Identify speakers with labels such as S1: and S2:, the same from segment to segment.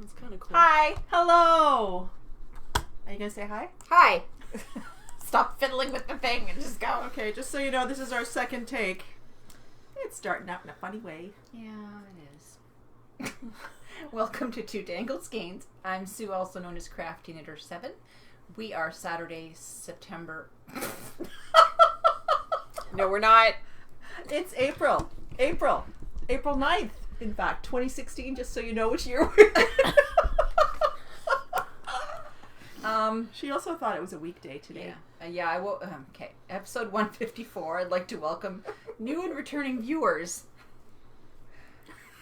S1: It's kind of cool.
S2: Hi.
S1: Hello. Are you going to say hi?
S2: Hi. Stop fiddling with the thing and just go.
S1: Okay, just so you know, this is our second take. It's starting out in a funny way.
S2: Yeah, it is. Welcome to Two Tangled Skeins. I'm Sue, also known as Crafty Knitter 7. We are Saturday, September. No, we're not.
S1: It's April 9th, in fact, 2016, just so you know which year we're in. She also thought it was a weekday today.
S2: Yeah, I will. Okay, episode 154. I'd like to welcome new and returning viewers.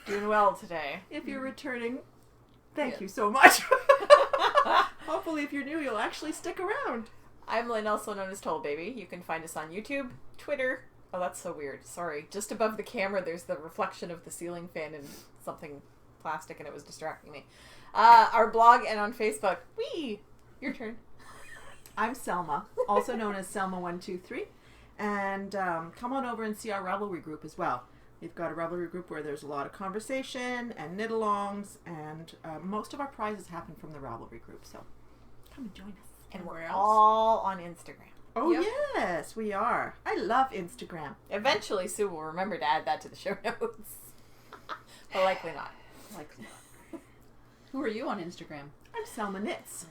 S3: Doing well today.
S1: If you're returning, thank you so much. Hopefully, if you're new, you'll actually stick around.
S3: I'm Lynne, also known as Toll Baby. You can find us on YouTube, Twitter. Oh, that's so weird. Sorry. Just above the camera, there's the reflection of the ceiling fan and something plastic, and it was distracting me. Our blog and on Facebook. Whee! Your turn.
S1: I'm Selma, also known as Selma123, and come on over and see our Ravelry group as well. We've got a Ravelry group where there's a lot of conversation and knitalongs, and most of our prizes happen from the Ravelry group, so come and join us.
S3: And we're all on Instagram.
S1: Oh, yep. Yes, we are. I love Instagram.
S3: Eventually, Sue will remember to add that to the show notes. But likely not.
S2: Likely not. Who are you on Instagram?
S1: I'm Selma Knits.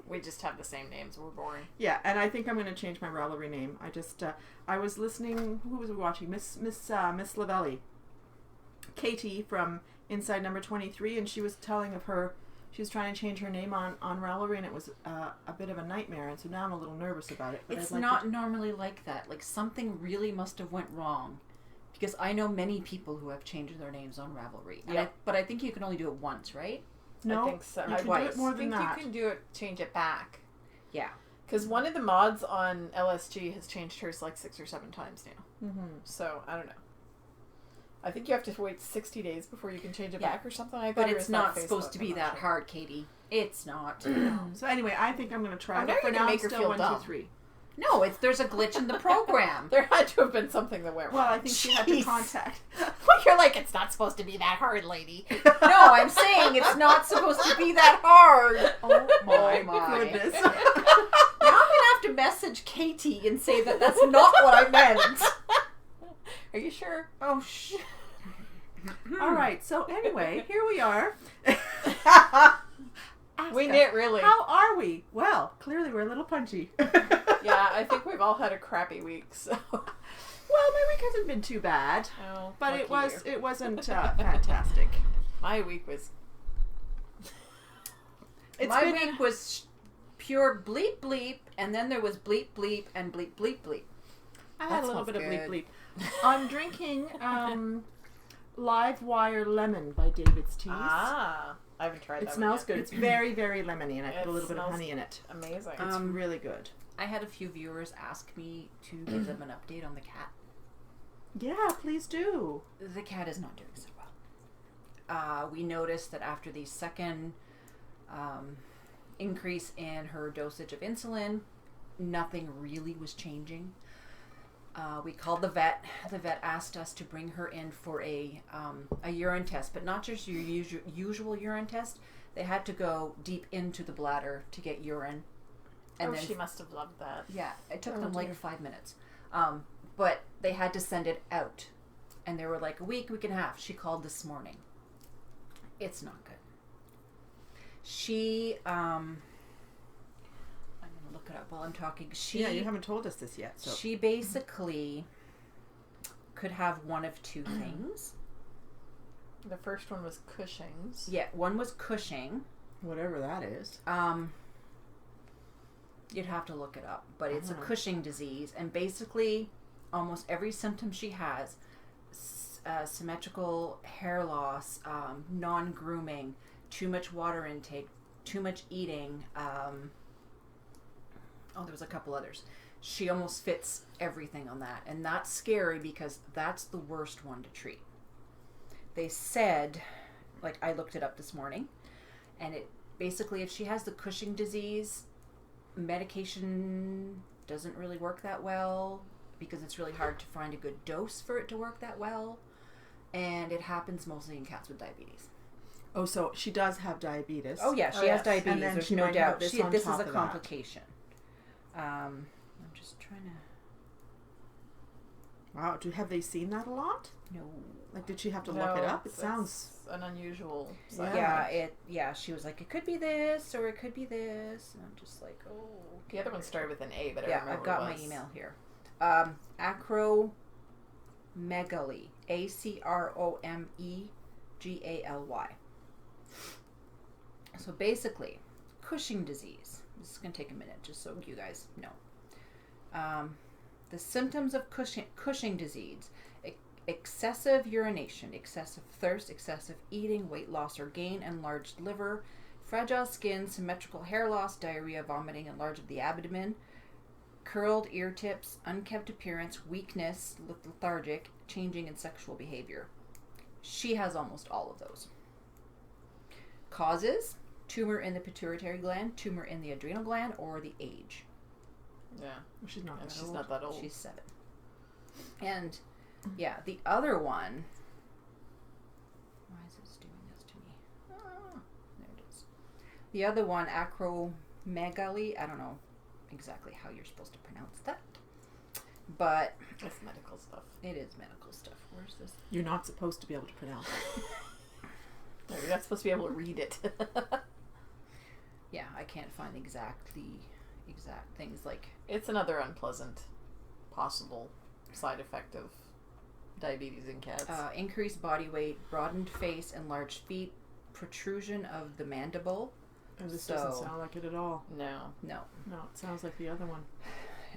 S3: We just have the same names. We're boring.
S1: Yeah, and I think I'm going to change my Ravelry name. I just, I was listening, who was we watching? Miss Lavelli. Katie from Inside Number 23, and she was telling of her, she was trying to change her name on Ravelry, and it was a bit of a nightmare, and so now I'm a little nervous about it. But
S2: It's not normally like that. Like, something really must have went wrong. Because I know many people who have changed their names on Ravelry.
S3: Yep.
S2: But I think you can only do it once, right?
S1: No,
S3: I think so.
S1: you can do it more than that.
S3: I think you can do it, change it back.
S2: Yeah.
S3: Because one of the mods on LSG has changed hers like 6 or 7 times now.
S1: Mm-hmm.
S3: So, I don't know. I think you have to wait 60 days before you can change it back or something like
S2: But
S3: that.
S2: it's not supposed to be that hard, Katie. It's not.
S1: So anyway, I think I'm going to try.
S3: I'm
S1: But
S3: not
S1: for
S3: gonna
S1: now,
S3: make
S1: I'm
S3: her
S1: still
S3: feel
S1: 1,
S3: dumb.
S1: 2, 3.
S2: No, there's a glitch in the program.
S3: There had to have been something that went wrong.
S1: Well, I think she had to contact.
S3: Well, you're like, it's not supposed to be that hard, lady.
S2: No, I'm saying it's not supposed to be that hard.
S1: Oh
S3: my
S1: goodness.
S2: Now I'm going to have to message Katie and say that that's not what I meant.
S3: Are you sure?
S2: Oh, shh.
S1: All right. So anyway, here we are.
S3: We knit really.
S1: How are we? Well, clearly we're a little punchy.
S3: Yeah, I think we've all had a crappy week. So,
S1: well, my week hasn't been too bad,
S3: oh,
S1: but
S3: lucky you.
S1: it wasn't fantastic.
S3: My week was.
S2: My week was pure bleep bleep, and then there was bleep bleep and bleep bleep bleep.
S1: I had
S2: That
S1: a little
S2: smells
S1: bit of bleep
S2: good.
S1: bleep. I'm drinking Live Wire Lemon by David's Teas.
S3: Ah, I haven't tried that.
S1: It smells
S3: one
S1: good. It's very, very lemony, and I put a little bit of honey in it.
S3: Amazing.
S1: It's really good.
S2: I had a few viewers ask me to give them an update on the cat.
S1: Yeah, please do.
S2: The cat is not doing so well. We noticed that after the second increase in her dosage of insulin, nothing really was changing. We called the vet. The vet asked us to bring her in for a urine test, but not just your usual urine test. They had to go deep into the bladder to get urine. And then
S3: she must have loved that.
S2: yeah, it took them like 5 minutes. But they had to send it out. And they were like a week and a half. She called this morning. It's not good. She, I'm going to look it up while I'm talking.
S1: Yeah, you haven't told us this yet. So
S2: She basically could have one of two things.
S3: The first one was Cushing's.
S2: Yeah, one was Cushing.
S1: whatever that is.
S2: You'd have to look it up, but it's a Cushing disease, and basically almost every symptom she has, symmetrical hair loss, non-grooming, too much water intake, too much eating, there was a couple others. She almost fits everything on that, and that's scary because that's the worst one to treat. They said, like, I looked it up this morning, and it basically, if she has the Cushing disease, medication doesn't really work that well because it's really hard to find a good dose for it to work that well, and it happens mostly in cats with diabetes.
S1: Oh, so she does have diabetes.
S2: Oh yeah, she has diabetes.
S1: And then
S2: There's
S1: she
S2: no
S1: might
S2: doubt.
S1: have this
S2: This
S1: on
S2: is
S1: top
S2: a
S1: of that.
S2: complication. I'm just trying to.
S1: Wow. Have they seen that a lot?
S2: No.
S1: Like, did she have to look it up? It sounds...
S3: an unusual
S1: Yeah.
S2: Yeah, she was like, it could be this or it could be this. And I'm just like, oh.
S3: The other one started with an A, but I
S2: Yeah,
S3: remember
S2: I've got
S3: what
S2: my
S3: it was.
S2: email here. Acromegaly. ACROMEGALY. So basically, Cushing disease. This is going to take a minute just so you guys know. The symptoms of Cushing disease: excessive urination, excessive thirst, excessive eating, weight loss or gain, enlarged liver, fragile skin, symmetrical hair loss, diarrhea, vomiting, enlarged of the abdomen, curled ear tips, unkempt appearance, weakness, lethargic, changing in sexual behavior. She has almost all of those. Causes: tumor in the pituitary gland, tumor in the adrenal gland, or the age.
S3: Yeah.
S1: She's not that
S3: She's
S1: old.
S3: not that old.
S2: She's 7. And yeah, the other one. Why is this doing this to me? There it is. The other one, acromegaly. I don't know exactly how you're supposed to pronounce that, but
S3: It's medical stuff.
S2: it is medical stuff. Where's this?
S1: You're not supposed to be able to pronounce it.
S3: No, you're not supposed to be able to read it.
S2: Yeah, I can't find exact things like.
S3: It's another unpleasant possible side effect of diabetes in cats.
S2: Increased body weight, broadened face, enlarged feet, protrusion of the mandible.
S1: And this doesn't sound like it at all.
S3: No.
S2: No.
S1: No, it sounds like the other one.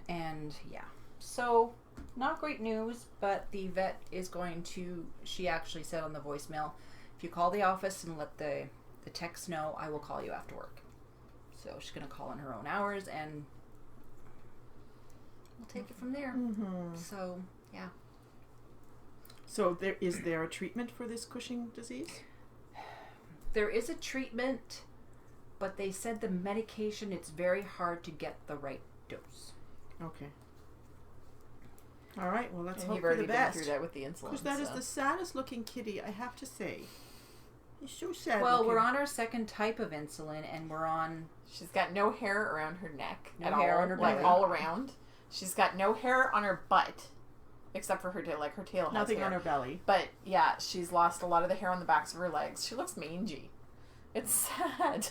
S2: And yeah, so not great news, but the vet is going to, she actually said on the voicemail, if you call the office and let the techs know, I will call you after work. So she's going to call in her own hours and we'll take it from there.
S1: Mm-hmm.
S2: So, yeah.
S1: So is there a treatment for this Cushing disease?
S2: There is a treatment, but they said the medication, it's very hard to get the right dose.
S1: Okay. All right. Well, let's
S3: And
S1: hope
S3: you've
S1: for
S3: already
S1: the
S3: been
S1: best.
S3: through that with the insulin.
S1: Because that is
S3: so.
S1: the saddest looking kitty, I have to say. He's so sad.
S2: Well,
S1: looking.
S2: we're on our second type of insulin, and we're on...
S3: She's got no hair around her neck
S2: No
S3: at
S2: hair
S3: all,
S2: on her
S3: like
S2: belly.
S3: all around. She's got no hair on her butt, except for her tail. Like her tail has
S1: Nothing
S3: hair.
S1: on her belly.
S3: But yeah, she's lost a lot of the hair on the backs of her legs. She looks mangy. It's sad.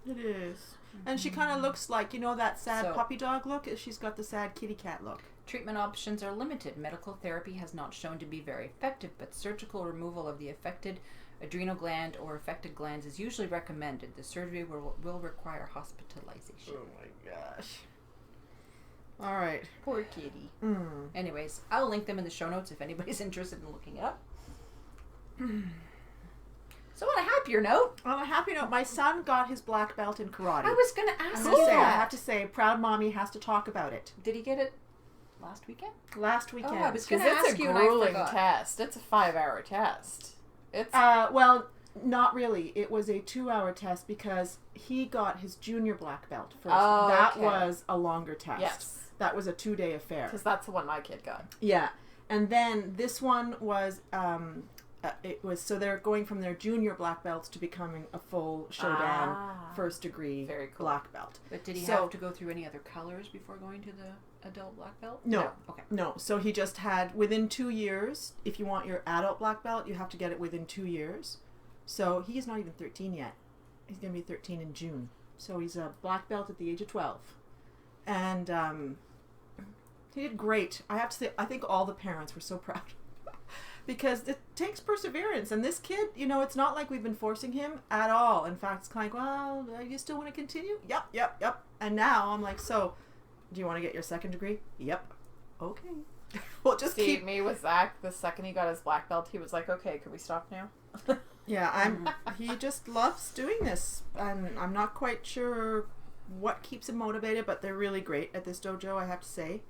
S1: It is. And she kind of looks like, you know, that sad
S2: So-
S1: puppy dog look? She's got the sad kitty cat look.
S2: Treatment options are limited. Medical therapy has not shown to be very effective, but surgical removal of the affected adrenal gland or affected glands is usually recommended. The surgery will require hospitalization.
S1: Oh my gosh. All right.
S2: Poor kitty.
S1: Mm.
S2: Anyways, I'll link them in the show notes if anybody's interested in looking it up. So on a happier note,
S1: On a happy note, my son got his black belt in karate.
S2: I was going to
S1: I
S2: ask
S1: must
S2: you
S1: say, I
S2: that.
S1: have to say, proud mommy has to talk about it.
S2: Did he get it last weekend?
S1: Last weekend.
S2: I was
S3: Because
S2: gonna
S3: it's
S2: ask
S3: a
S2: you and I
S3: grueling
S2: forgot.
S3: test. It's a 5-hour test. It's
S1: Well, not really. It was a 2-hour test because he got his junior black belt first.
S3: Oh,
S1: that
S3: okay.
S1: was a longer test.
S3: Yes.
S1: That was a 2-day affair.
S3: because that's the one my kid got.
S1: Yeah. And then this one was, so they're going from their junior black belts to becoming a full showdown first degree
S3: Very cool.
S1: black belt.
S2: But did he
S1: So-
S2: have to go through any other colors before going to the adult black belt?
S1: No.
S2: Okay.
S1: No, so he just had within 2 years. If you want your adult black belt, you have to get it within 2 years. So he's not even 13 yet. He's gonna be 13 in June. So he's a black belt at the age of 12, and he did great. I have to say, I think all the parents were so proud because it takes perseverance. And this kid, you know, it's not like we've been forcing him at all. In fact, it's kind of like, well, you still want to continue? Yep. And now I'm like, so, do you want to get your second degree? Yep. Okay. We'll just
S3: See,
S1: keep.
S3: me with Zach, the second he got his black belt, he was like, okay, can we stop now?
S1: Yeah, he just loves doing this, and I'm not quite sure what keeps him motivated, but they're really great at this dojo, I have to say.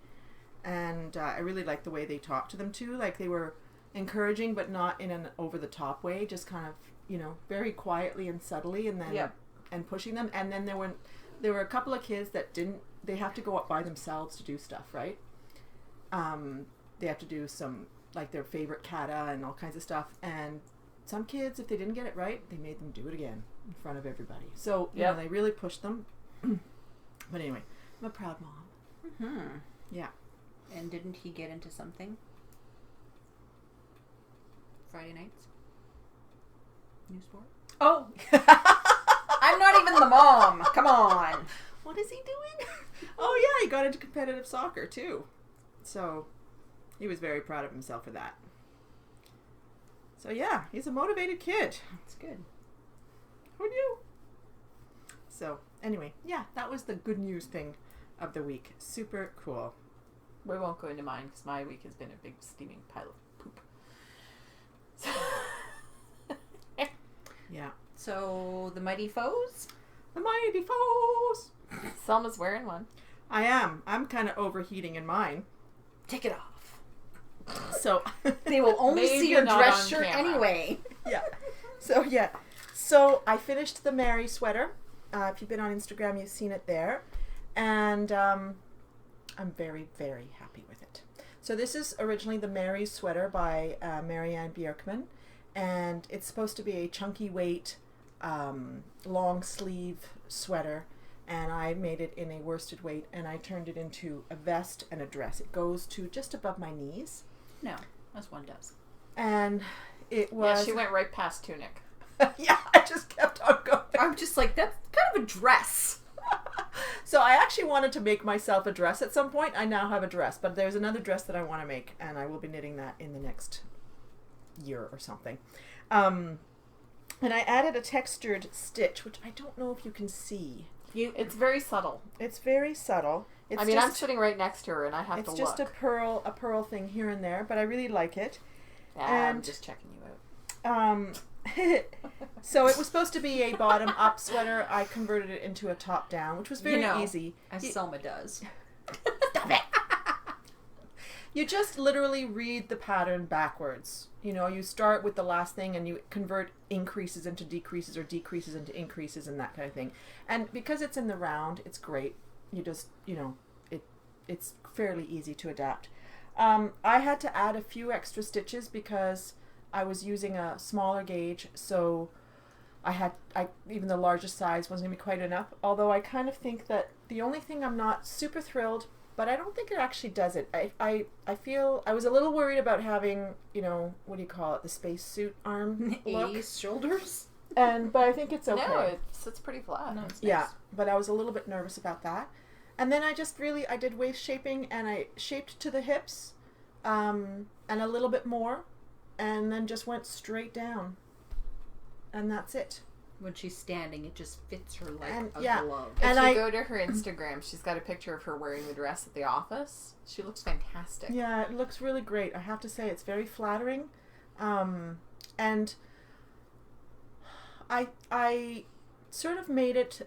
S1: And I really like the way they talk to them too. Like, they were encouraging, but not in an over-the-top way, just kind of, you know, very quietly and subtly, and then
S2: Yep.
S1: and pushing them. And then there were a couple of kids that didn't. They have to go up by themselves to do stuff, right? They have to do some, like, their favorite kata and all kinds of stuff, and some kids, if they didn't get it right, they made them do it again in front of everybody. So, you know, they really pushed them. But anyway, I'm a proud mom.
S2: Mm-hmm.
S1: Yeah.
S2: And didn't he get into something? Friday nights? New sport?
S1: Oh!
S2: I'm not even the mom. Come on.
S1: What is he doing? Oh, yeah, he got into competitive soccer, too. So, he was very proud of himself for that. So, yeah, he's a motivated kid.
S2: That's good.
S1: Who knew? So, anyway, yeah, that was the good news thing of the week. Super cool.
S3: We won't go into mine because my week has been a big steaming pile of poop.
S1: Yeah.
S2: So, the Mighty Foes?
S1: The Mighty Foes!
S3: Selma's wearing one.
S1: I am. I'm kind of overheating in mine.
S2: Take it off.
S1: So,
S2: They will only
S3: Maybe
S2: see your
S3: not
S2: dress
S3: on
S2: shirt
S3: camera.
S2: anyway.
S1: yeah. So, yeah. So, I finished the Mary sweater. If you've been on Instagram, you've seen it there. And I'm very, very happy with it. So this is originally the Mary sweater by Marianne Bjerkman. And it's supposed to be a chunky weight, long sleeve sweater. And I made it in a worsted weight. And I turned it into a vest and a dress. It goes to just above my knees.
S2: No, as one does.
S1: And it was...
S3: Yeah, she went right past tunic.
S1: yeah, I just kept on going.
S2: I'm just like, that's kind of a dress.
S1: So I actually wanted to make myself a dress at some point. I now have a dress, but there's another dress that I want to make, and I will be knitting that in the next year or something. And I added a textured stitch, which I don't know if you can see.
S3: It's very subtle.
S1: It's very subtle. It's
S3: I'm sitting right next to her, and I have to look.
S1: It's just a pearl thing here and there, but I really like it.
S3: I'm just checking you out.
S1: So it was supposed to be a bottom-up sweater. I converted it into a top-down, which was very easy.
S2: As Selma does.
S1: Stop it! You just literally read the pattern backwards. You know, you start with the last thing and you convert increases into decreases or decreases into increases and that kind of thing. And because it's in the round, it's great. You just, you know, it's fairly easy to adapt. I had to add a few extra stitches because I was using a smaller gauge, so even the largest size wasn't going to be quite enough. Although I kind of think that the only thing I'm not super thrilled, but I don't think it actually does it. I feel I was a little worried about having, you know, what do you call it, the spacesuit arm look.
S2: 80s shoulders.
S1: But I think it's okay.
S3: No, it sits pretty flat.
S2: No, it's
S1: Yeah,
S2: nice.
S1: but I was a little bit nervous about that. And then I did waist shaping, and I shaped to the hips, and a little bit more, and then just went straight down. And that's it.
S2: When she's standing, it just fits her like a glove.
S3: If
S1: And
S3: you
S1: I
S3: go to her Instagram, she's got a picture of her wearing the dress at the office. She looks fantastic.
S1: Yeah, it looks really great. I have to say, it's very flattering. And I sort of made it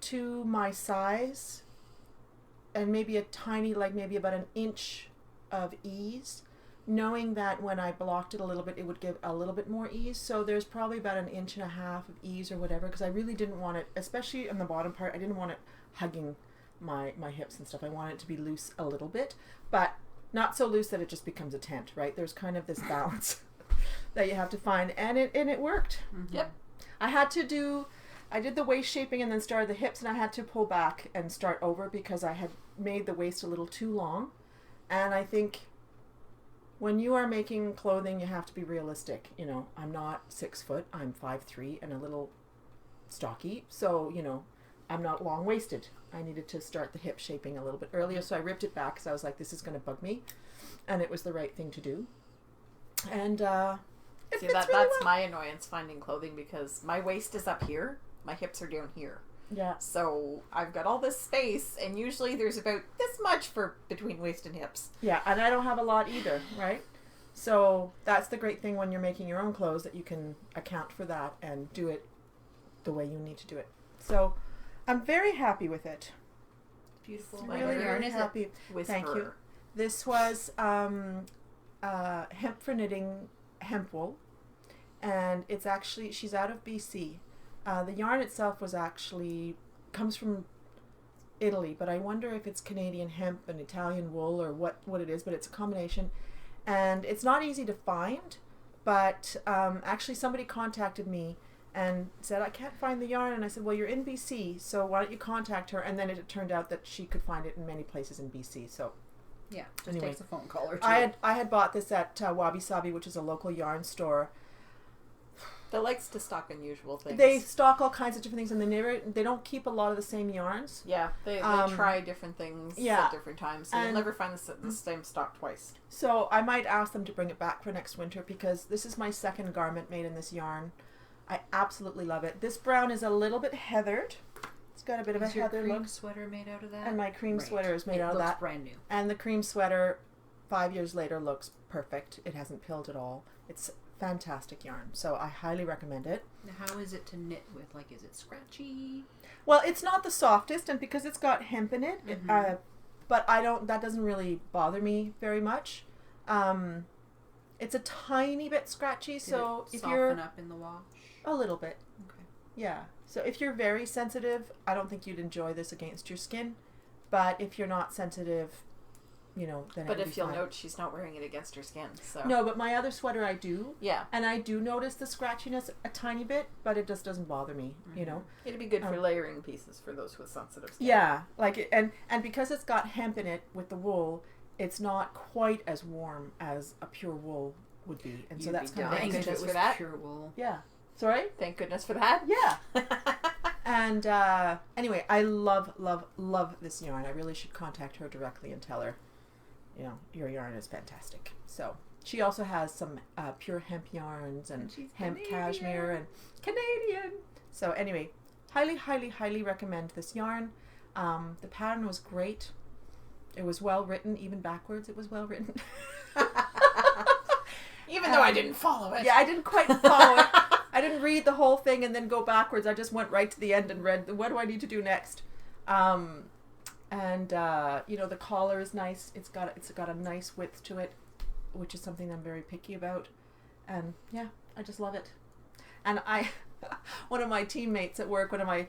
S1: to my size, and maybe a tiny, like maybe about an inch of ease, knowing that when I blocked it a little bit, it would give a little bit more ease. So there's probably about an inch and a half of ease or whatever, because I really didn't want it, especially on the bottom part, I didn't want it hugging my hips and stuff. I wanted it to be loose a little bit, but not so loose that it just becomes a tent, right? There's kind of this balance that you have to find, and it worked.
S2: Mm-hmm.
S3: Yep.
S1: I did the waist shaping and then started the hips, and I had to pull back and start over because I had made the waist a little too long. And I think when you are making clothing, you have to be realistic. You know, I'm not 6 foot, I'm 5'3" and a little stocky. So, you know, I'm not long waisted. I needed to start the hip shaping a little bit earlier. So I ripped it back because I was like, this is going to bug me. And it was the right thing to do. And,
S3: See, that's my annoyance finding clothing, because my waist is up here, my hips are down here.
S1: Yeah.
S3: So I've got all this space, and usually there's about this much for between waist and hips.
S1: Yeah, and I don't have a lot either, right? So that's the great thing when you're making your own clothes, that you can account for that and do it the way you need to do it. So I'm very happy with it.
S2: Beautiful.
S3: What
S1: Really,
S3: yarn
S1: really
S2: is it?
S1: happy.
S3: Whisper.
S1: Thank you. This was hemp for knitting hemp wool, and it's actually, she's out of BC. The yarn itself comes from Italy, but I wonder if it's Canadian hemp and Italian wool or what it is, but it's a combination. And it's not easy to find, but actually somebody contacted me and said, I can't find the yarn. And I said, well, you're in BC, so why don't you contact her? And then it turned out that she could find it in many places in BC. So
S2: Yeah, just
S1: anyway,
S2: takes a phone call or two.
S1: I had bought this at Wabi Sabi, which is a local yarn store.
S3: That likes to stock unusual things.
S1: They stock all kinds of different things, and they don't keep a lot of the same yarns.
S3: Yeah, they try different things at different times, so you'll never find the same stock twice.
S1: So I might ask them to bring it back for next winter, because this is my second garment made in this yarn. I absolutely love it. This brown is a little bit heathered. It's got a bit of a heather
S2: cream
S1: look.
S2: sweater made out of that?
S1: And my cream sweater is made out of
S2: It
S1: that.
S2: looks brand new.
S1: And the cream sweater, 5 years later, looks perfect. It hasn't pilled at all. It's fantastic yarn, so I highly recommend it.
S2: Now, how is it to knit with? Like, is it scratchy?
S1: Well, it's not the softest, and because it's got hemp in it, but that doesn't really bother me very much. It's a tiny bit scratchy, so if you're
S2: soften up in the wash?
S1: a little bit,
S2: Okay.
S1: yeah. So if you're very sensitive, I don't think you'd enjoy this against your skin. But if you're not sensitive, then.
S3: But if you'll note, she's not wearing it against her skin. So
S1: no, but my other sweater I do.
S3: Yeah.
S1: And I do notice the scratchiness a tiny bit, but it just doesn't bother me.
S3: It'd be good for layering pieces for those with sensitive skin.
S1: Yeah, and because it's got hemp in it with the wool, it's not quite as warm as a pure wool would be, and so that's kind of
S3: Thank
S1: nice.
S3: goodness
S2: It
S3: for
S2: was
S3: that.
S2: pure wool.
S1: Yeah. Sorry?
S3: Thank goodness for that.
S1: Yeah. And anyway, I love, love, love this yarn. I really should contact her directly and tell her, your yarn is fantastic. So she also has some pure hemp yarns and hemp cashmere and Canadian. So anyway, highly, highly, highly recommend this yarn. The pattern was great. It was well written, even backwards. It was well written.
S3: Even though I didn't follow it.
S1: Yeah, I didn't quite follow it. I didn't read the whole thing and then go backwards. I just went right to the end and read, what do I need to do next? The collar is nice. It's got a nice width to it, which is something I'm very picky about. And yeah, I just love it. And one of my teammates at work, one of my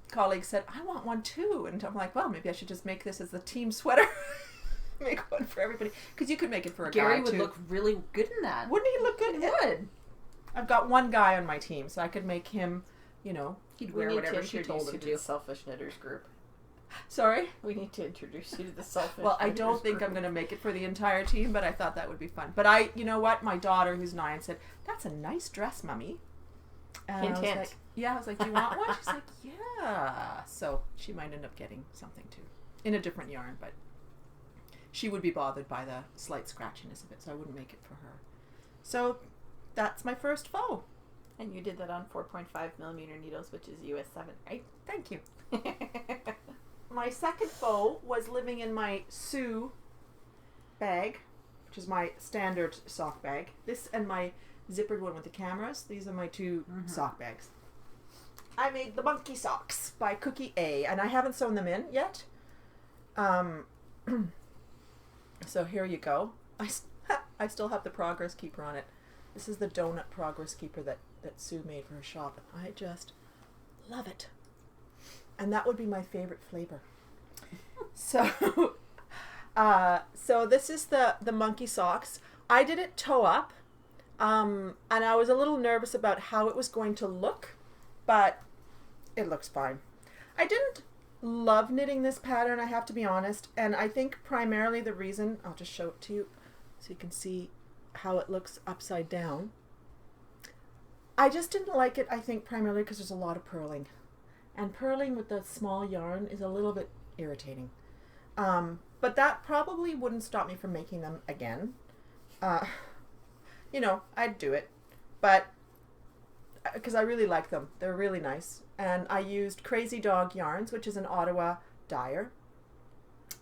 S1: colleagues said, I want one too. And I'm like, well, maybe I should just make this as the team sweater. Make one for everybody. Because you could make it for a guy
S2: Gary would
S1: too.
S2: look really good in that.
S1: Wouldn't he look good?
S2: He would.
S1: I've got one guy on my team, so I could make him,
S2: He'd
S3: We
S2: wear
S3: need
S2: whatever
S3: to
S2: she
S3: introduce
S2: told
S3: you
S2: him
S3: to
S2: to.
S3: the Selfish Knitters group.
S1: Sorry?
S3: We need to introduce you to the Selfish
S1: Well, I
S3: Knitters
S1: don't think
S3: group.
S1: I'm going to make it for the entire team, but I thought that would be fun. But you know what? My daughter, who's 9, said, that's a nice dress, Mummy. And
S3: Hint,
S1: I was
S3: hint.
S1: like, yeah. I was like, do you want one? She's like, yeah. So she might end up getting something too. In a different yarn, but she would be bothered by the slight scratchiness of it, so I wouldn't make it for her. So that's my first faux.
S3: And you did that on 4.5 millimeter needles, which is US 7, right?
S1: Thank you. My second faux was living in my Sue bag, which is my standard sock bag. This and my zippered one with the cameras. These are my two sock bags. I made the monkey socks by Cookie A, and I haven't sewn them in yet. So here you go. I still have the progress keeper on it. This is the donut progress keeper that Sue made for her shop, and I just love it. And that would be my favorite flavor. So this is the monkey socks. I did it toe up, and I was a little nervous about how it was going to look, but it looks fine. I didn't love knitting this pattern, I have to be honest, and I think primarily the reason, I'll just show it to you so you can see how it looks upside down. I just didn't like it, I think, primarily because there's a lot of purling. And purling with the small yarn is a little bit irritating. But that probably wouldn't stop me from making them again. I'd do it. But, because I really like them. They're really nice. And I used Crazy Dog Yarns, which is an Ottawa dyer,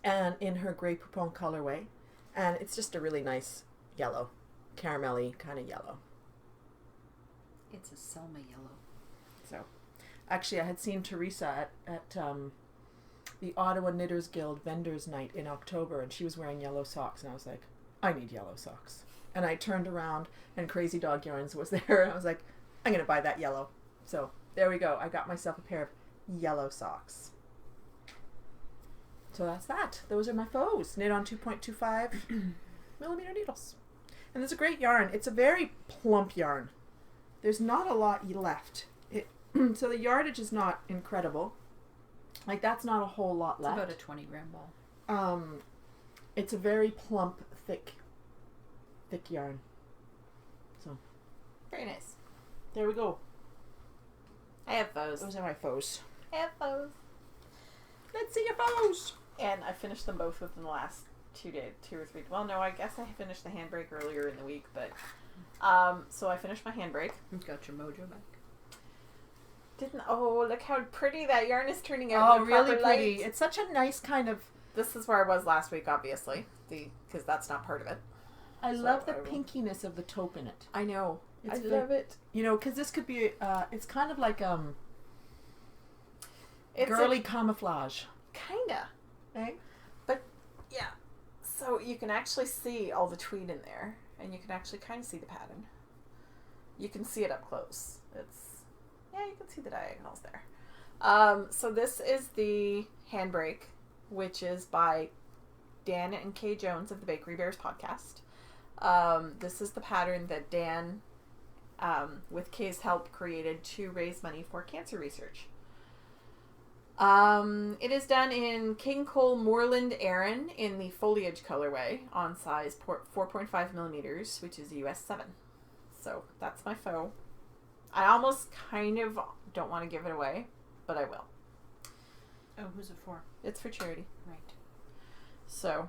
S1: and in her Grey Poupon colorway. And it's just a really nice yellow, caramelly kind of yellow.
S2: It's a Selma yellow.
S1: So, actually, I had seen Teresa at the Ottawa Knitters Guild Vendors Night in October, and she was wearing yellow socks, and I was like, I need yellow socks. And I turned around, and Crazy Dog Yarns was there, and I was like, I'm going to buy that yellow. So, there we go. I got myself a pair of yellow socks. So that's that. Those are my faux. Knit on 2.25 millimeter needles. And it's a great yarn. It's a very plump yarn. There's not a lot left. So the yardage is not incredible. Like, that's not a whole lot
S2: It's
S1: left.
S2: about a 20-gram ball.
S1: It's a very plump, thick yarn. So,
S3: Very nice.
S1: there we go.
S3: I have those.
S1: Those are my foes.
S3: I have those.
S1: Let's see your foes.
S3: And I finished them both within the last 2 or 3. Well, no, I guess I finished the handbrake earlier in the week, but so I finished my handbrake.
S2: Got your mojo back.
S3: Look how pretty that yarn is turning out.
S1: Oh,
S3: in the
S1: really
S3: proper
S1: pretty.
S3: light.
S1: It's such a nice kind of...
S3: This is where I was last week, obviously, because that's not part of it.
S1: I
S3: So
S1: love the
S3: I will-
S1: pinkiness of the taupe in it.
S3: I know.
S1: It's
S3: I
S1: very-
S3: love it.
S1: You know, because this could be... it's kind of like
S3: It's
S1: girly camouflage.
S3: Kinda.
S1: Eh?
S3: But, yeah. So you can actually see all the tweed in there, and you can actually kind of see the pattern. You can see it up close. You can see the diagonals there. So this is the handbrake, which is by Dan and Kay Jones of the Bakery Bears podcast. This is the pattern that Dan, with Kay's help, created to raise money for cancer research. It is done in King Cole Moorland Aran in the foliage colorway on size 4.5 millimeters, which is US 7. So that's my faux. I almost kind of don't want to give it away, but I will.
S2: Oh, who's it for?
S3: It's for charity.
S2: Right.
S3: So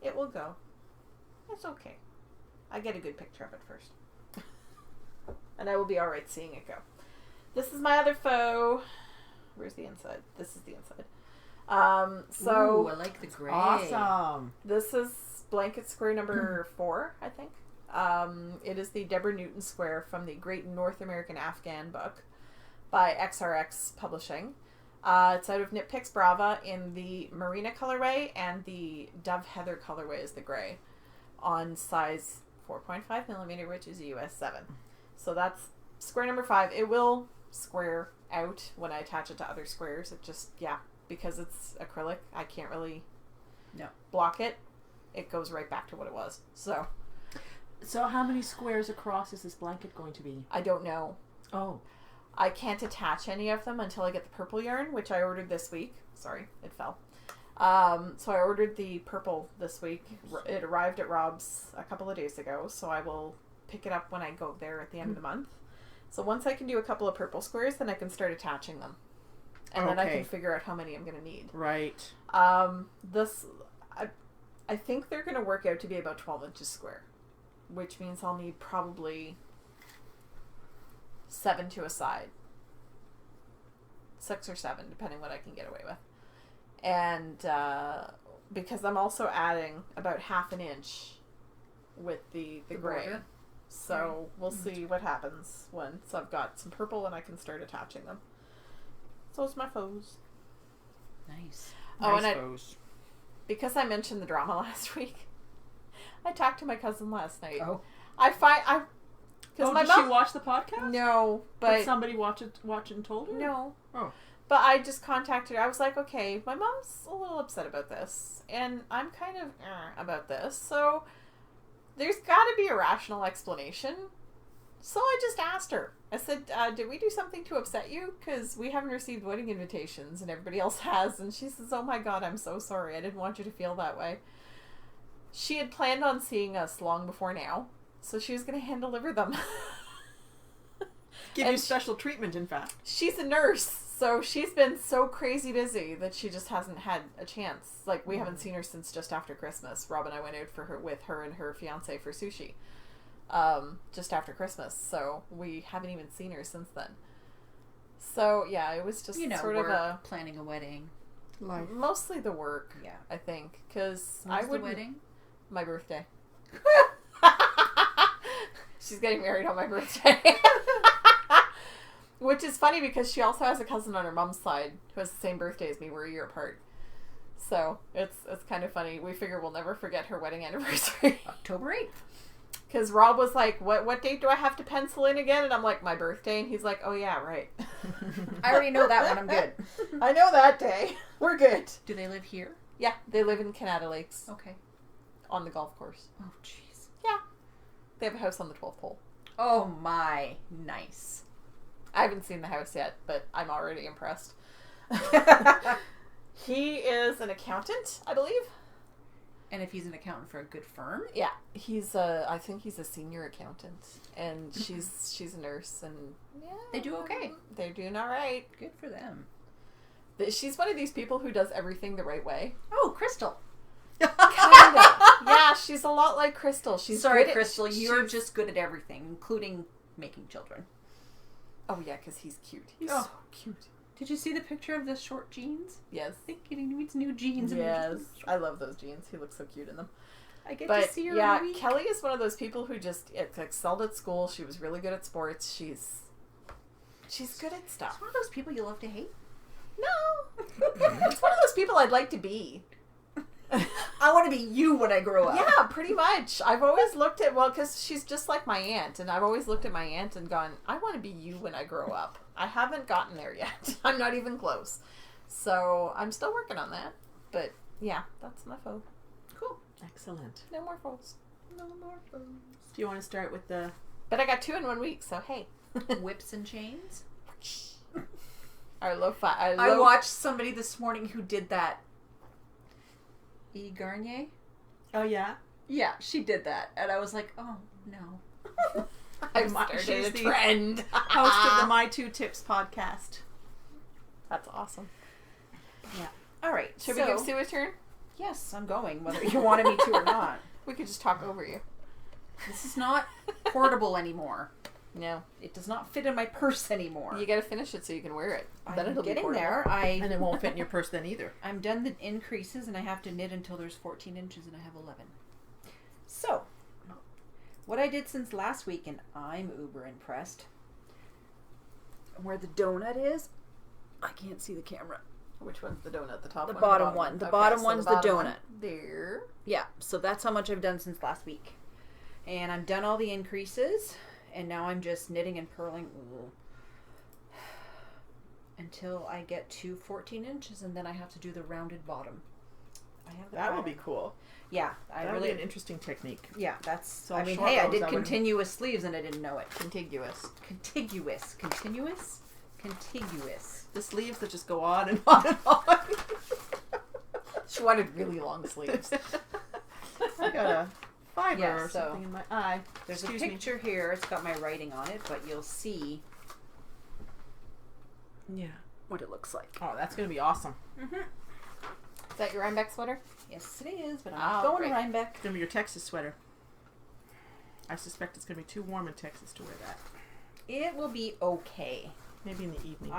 S3: it will go. It's okay. I get a good picture of it first. And I will be alright seeing it go. This is my other faux. Where's the inside? This is the inside.
S2: Ooh, I like the gray.
S1: Awesome.
S3: This is blanket square number 4, I think. It is the Deborah Newton square from the Great North American Afghan book by XRX Publishing. It's out of Knit Picks Brava in the Marina colorway, and the Dove Heather colorway is the gray on size 4.5 millimeter, which is US 7. So that's square number 5. It will square out when I attach it to other squares. It just, because it's acrylic, I can't really block it. It goes right back to what it was. So
S1: how many squares across is this blanket going to be?
S3: I don't know.
S1: Oh.
S3: I can't attach any of them until I get the purple yarn, which I ordered this week. Sorry, it fell. So I ordered the purple this week. It arrived at Rob's a couple of days ago, so I will pick it up when I go there at the end of the month. So once I can do a couple of purple squares, then I can start attaching them. And then I can figure out how many I'm going to need.
S1: Right.
S3: I think they're going to work out to be about 12 inches square, which means I'll need probably 7 to a side. 6 or 7, depending what I can get away with. And because I'm also adding about half an inch with the gray.
S2: border.
S3: So we'll see what happens once I've got some purple and I can start attaching them. So it's my foes.
S2: Nice.
S3: Oh,
S1: Nice
S3: and
S1: foes.
S3: because I mentioned the drama last week, I talked to my cousin last night.
S2: Oh.
S3: Because my
S1: did
S3: mom.
S1: she watch the podcast?
S3: No,
S1: Did
S3: but
S1: somebody watch and told her?
S3: no.
S1: Oh.
S3: But I just contacted her. I was like, okay, my mom's a little upset about this, and I'm kind of about this. So there's got to be a rational explanation. So I just asked her. I said, did we do something to upset you? Because we haven't received wedding invitations and everybody else has. And she says, oh my God, I'm so sorry. I didn't want you to feel that way. She had planned on seeing us long before now. So she was going to hand deliver them.
S1: Give
S3: And
S1: you special treatment, in fact.
S3: She's a nurse. So she's been so crazy busy that she just hasn't had a chance. Like, we haven't seen her since just after Christmas. Rob and I went out with her and her fiance for sushi. Just after Christmas. So we haven't even seen her since then. So yeah, it was just sort
S2: work,
S3: of a
S2: planning a wedding.
S1: Life.
S3: mostly the work.
S2: Yeah.
S3: I think because
S2: When's
S3: I would
S2: the wedding?
S3: my birthday. She's getting married on my birthday. Which is funny because she also has a cousin on her mom's side who has the same birthday as me. We're a year apart. So it's kind of funny. We figure we'll never forget her wedding anniversary.
S2: October 8th.
S3: Because Rob was like, what date do I have to pencil in again? And I'm like, my birthday. And he's like, oh yeah, right.
S2: I already know that one. I'm good.
S3: I know that day. We're good.
S2: Do they live here?
S3: Yeah, they live in Canada Lakes
S2: Okay.
S3: on the golf course.
S2: Oh, jeez.
S3: Yeah. They have a house on the 12th hole.
S2: Oh my, nice.
S3: I haven't seen the house yet, but I'm already impressed. He is an accountant, I believe.
S2: And if he's an accountant for a good firm?
S3: Yeah, I think he's a senior accountant, and she's a nurse, and yeah,
S2: They do okay.
S3: They're doing all right.
S2: Good for them.
S3: She's one of these people who does everything the right way.
S2: Oh, Crystal.
S3: Kinda. Yeah, she's a lot like Crystal. She's
S2: Sorry,
S3: good at,
S2: Crystal, you're just good at everything, including making children.
S3: Oh yeah, because he's cute. He's
S2: Oh.
S3: so cute.
S2: Did you see the picture of the short jeans?
S3: Yes.
S2: I think he needs new jeans.
S3: Yes. I love those jeans. He looks so cute in them.
S2: I get
S3: But
S2: to see her
S3: yeah,
S2: in a week.
S3: Kelly is one of those people who just excelled at school. She was really good at sports. She's good at stuff.
S2: It's one of those people you love to hate.
S3: No. It's one of those people I'd like to be.
S2: I want to be you when I grow up.
S3: Yeah, pretty much. I've always looked at, because she's just like my aunt, and I've always looked at my aunt and gone, I want to be you when I grow up. I haven't gotten there yet. I'm not even close. So I'm still working on that. But yeah, that's my foe.
S2: Cool.
S1: Excellent.
S3: No more foes.
S2: No more foes.
S1: Do you want to start with the...
S3: But I got 2 in 1 week, so hey.
S2: Whips and chains.
S3: I
S2: I watched somebody this morning who did that. E. Garnier?
S1: Oh, yeah?
S2: Yeah, she did that. And I was like, oh, no.
S3: I've started
S1: She's
S3: a
S1: the
S3: trend.
S1: host of the My Two Tips podcast.
S3: That's awesome.
S2: Yeah. All right.
S3: Should we give Sue a turn?
S2: Yes, I'm going, whether you wanted me to or not.
S3: We could just talk over you.
S2: This is not portable anymore.
S3: No.
S2: It does not fit in my purse anymore.
S3: You gotta finish it so you can wear it. Then
S2: I'm
S3: it'll be
S2: getting
S3: portable.
S2: there.
S1: And it won't fit in your purse then either.
S2: I'm done the increases, and I have to knit until there's 14 inches, and I have 11. So, what I did since last week, and I'm uber impressed, where the donut is, I can't see the camera.
S3: Which one's the donut? The top
S2: The
S3: one?
S2: bottom one. The bottom one's the
S3: bottom
S2: donut.
S3: one. There.
S2: Yeah, so that's how much I've done since last week. And I'm done all the increases, and now I'm just knitting and purling until I get to 14 inches, and then I have to do the rounded bottom. I have
S1: That will be cool.
S2: Yeah,
S1: That would be an interesting technique.
S2: Yeah, that's.
S1: So
S2: I mean,
S1: short
S2: hey, I
S1: rows,
S2: did
S1: that would-
S2: continuous sleeves, and I didn't know it.
S3: Contiguous.
S2: Continuous.
S1: The sleeves that just go on and on and on.
S3: She wanted really long sleeves.
S1: I got a fiber
S2: Yeah,
S1: or
S2: so
S1: something in my eye.
S2: There's
S1: Excuse
S2: a
S1: me.
S2: picture here. It's got my writing on it, but you'll see
S1: Yeah.
S2: what it looks like.
S1: Oh, that's going to be awesome.
S2: Mm-hmm.
S3: Is that your Rhinebeck sweater?
S2: Yes, it is, but I'm
S3: Oh,
S2: not going
S3: great.
S2: to Rhinebeck.
S1: It's going to be your Texas sweater. I suspect it's going to be too warm in Texas to wear that.
S2: It will be okay.
S1: Maybe in the evening.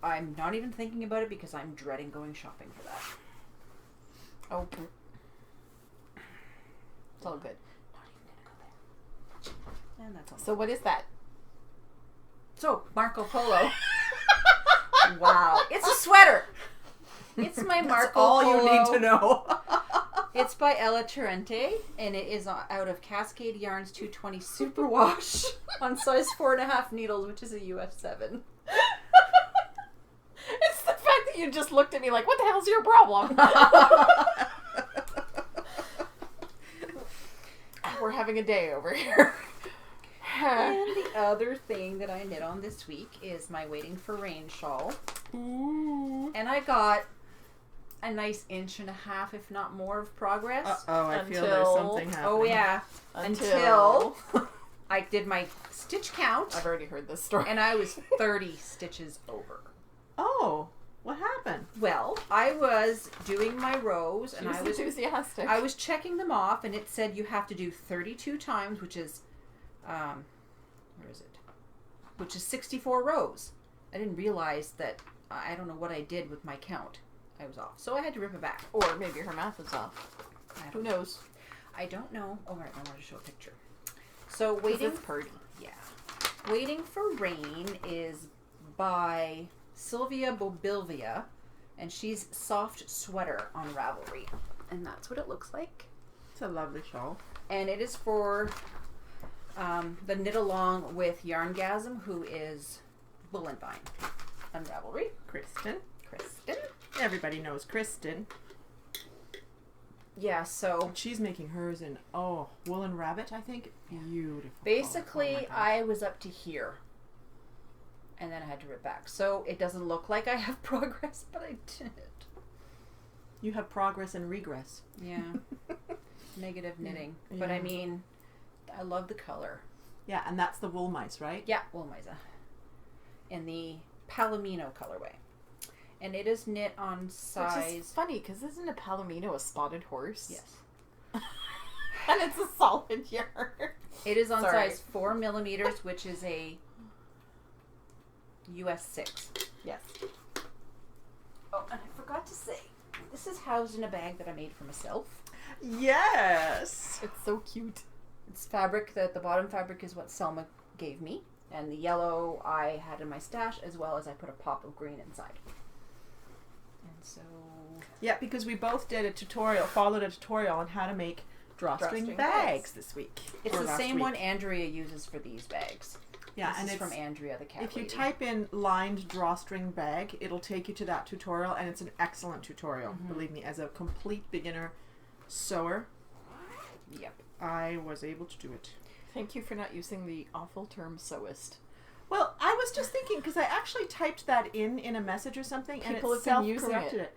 S2: I'm not even thinking about it because I'm dreading going shopping for that.
S3: Oh. It's all good. Not even gonna go there.
S2: And that's all.
S3: So what is that?
S2: So, Marco Polo. Wow. It's a sweater. It's my Marco
S1: That's all
S2: Polo.
S1: you need to know.
S2: It's by Ella Torrente, and it is out of Cascade Yarns 220 Superwash on size 4.5 needles, which is a UF7.
S3: It's the fact that you just looked at me like, what the hell's your problem? We're having a day over here.
S2: And the other thing that I knit on this week is my Waiting for Rain shawl.
S1: Ooh.
S2: And I got a nice 1.5 inches, if not more, of progress.
S1: Uh-oh, I feel there's
S3: Until-
S1: something happening.
S2: Oh, yeah. Until I did my stitch count,
S3: I've already heard this story.
S2: and I was 30 stitches over.
S1: Oh, what happened?
S2: Well, I was doing my rows, and
S3: She was enthusiastic.
S2: I was checking them off, and it said you have to do 32 times, which is, where is it? Which is 64 rows. I didn't realize that, I don't know what I did with my count. I was off. So I had to rip it back.
S3: Or maybe her math is off. Who knows?
S2: I don't know. Oh, right, I wanted to show a picture. So Waiting,
S3: It's pretty.
S2: yeah. Waiting for Rain is by Sylvia Bobilvia, and she's Soft Sweater on Ravelry. And that's what it looks like.
S1: It's a lovely shawl.
S2: And it is for the knit along with Yarngasm, who is Bull and Vine on Ravelry.
S1: Kristen.
S2: Kristen.
S1: Everybody knows Kristen.
S2: Yeah, so
S1: She's making hers in, woolen rabbit, I think. Beautiful.
S2: basically,
S1: Oh my gosh.
S2: I was up to here. And then I had to rip back. So it doesn't look like I have progress, but I did.
S1: You have progress and regress.
S2: Yeah. Negative knitting. But I
S1: Yeah.
S2: mean, I love the color.
S1: Yeah, and that's the wool mice, right?
S2: Yeah, wool mice. In the Palomino colorway. And it is knit on size...
S3: Which is funny, because isn't a palomino a spotted horse?
S2: Yes.
S3: And it's a solid yarn.
S2: It is on
S3: Sorry.
S2: size 4 millimeters, which is a US 6.
S3: Yes.
S2: Oh, and I forgot to say, this is housed in a bag that I made for myself.
S1: Yes.
S3: It's so cute.
S2: It's fabric, the bottom fabric is what Selma gave me. And the yellow I had in my stash, as well as I put a pop of green inside. And so...
S1: Yeah, because we both did a tutorial, followed a tutorial on how to make drawstring
S3: Drawstring
S1: bags
S3: bags.
S1: this week.
S2: It's
S1: Or
S2: the
S1: last
S2: same
S1: week.
S2: one Andrea uses for these bags.
S1: Yeah,
S2: This
S1: and
S2: is
S1: it's
S2: from Andrea, the cat
S1: if you
S2: lady.
S1: type in lined drawstring bag, it'll take you to that tutorial, and it's an excellent tutorial. Believe me, as a complete beginner sewer,
S2: Yep.
S1: I was able to do it.
S3: Thank you for not using the awful term sewist.
S1: Well, I was just thinking, because I actually typed that in a message or something, and
S3: People
S1: it
S3: have been using
S1: self-corrected it.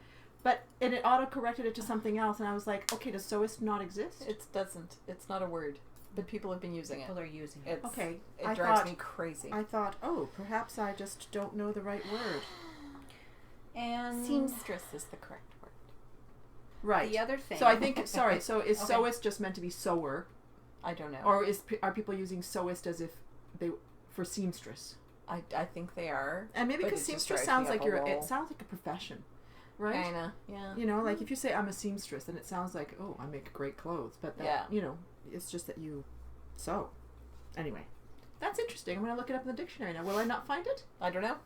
S1: And it auto-corrected it to something else, and I was like, okay, does sewist not exist?
S3: It doesn't. It's not a word. But people have been using it.
S2: People are using it.
S3: It's,
S1: Okay,
S3: It
S1: I
S3: drives
S1: thought-
S3: me crazy.
S1: I thought, perhaps I just don't know the right word.
S2: And
S3: Seamstress is the correct word.
S1: Right.
S2: the other thing...
S1: So I think, sorry, so is
S2: Okay.
S1: sewist just meant to be sewer?
S3: I don't know.
S1: Or are people using sewist as if they for seamstress?
S3: I think they are.
S1: And maybe
S3: But
S1: because
S3: it just
S1: seamstress
S3: drives
S1: sounds
S3: me
S1: like
S3: up a
S1: it
S3: wall.
S1: sounds like a profession, right?
S3: Kinda, yeah.
S1: You know, like if you say I'm a seamstress, then it sounds like, oh, I make great clothes. But that,
S3: Yeah.
S1: you know, it's just that you sew. Anyway, that's interesting. I'm gonna look it up in the dictionary now. Will I not find it?
S3: I don't know.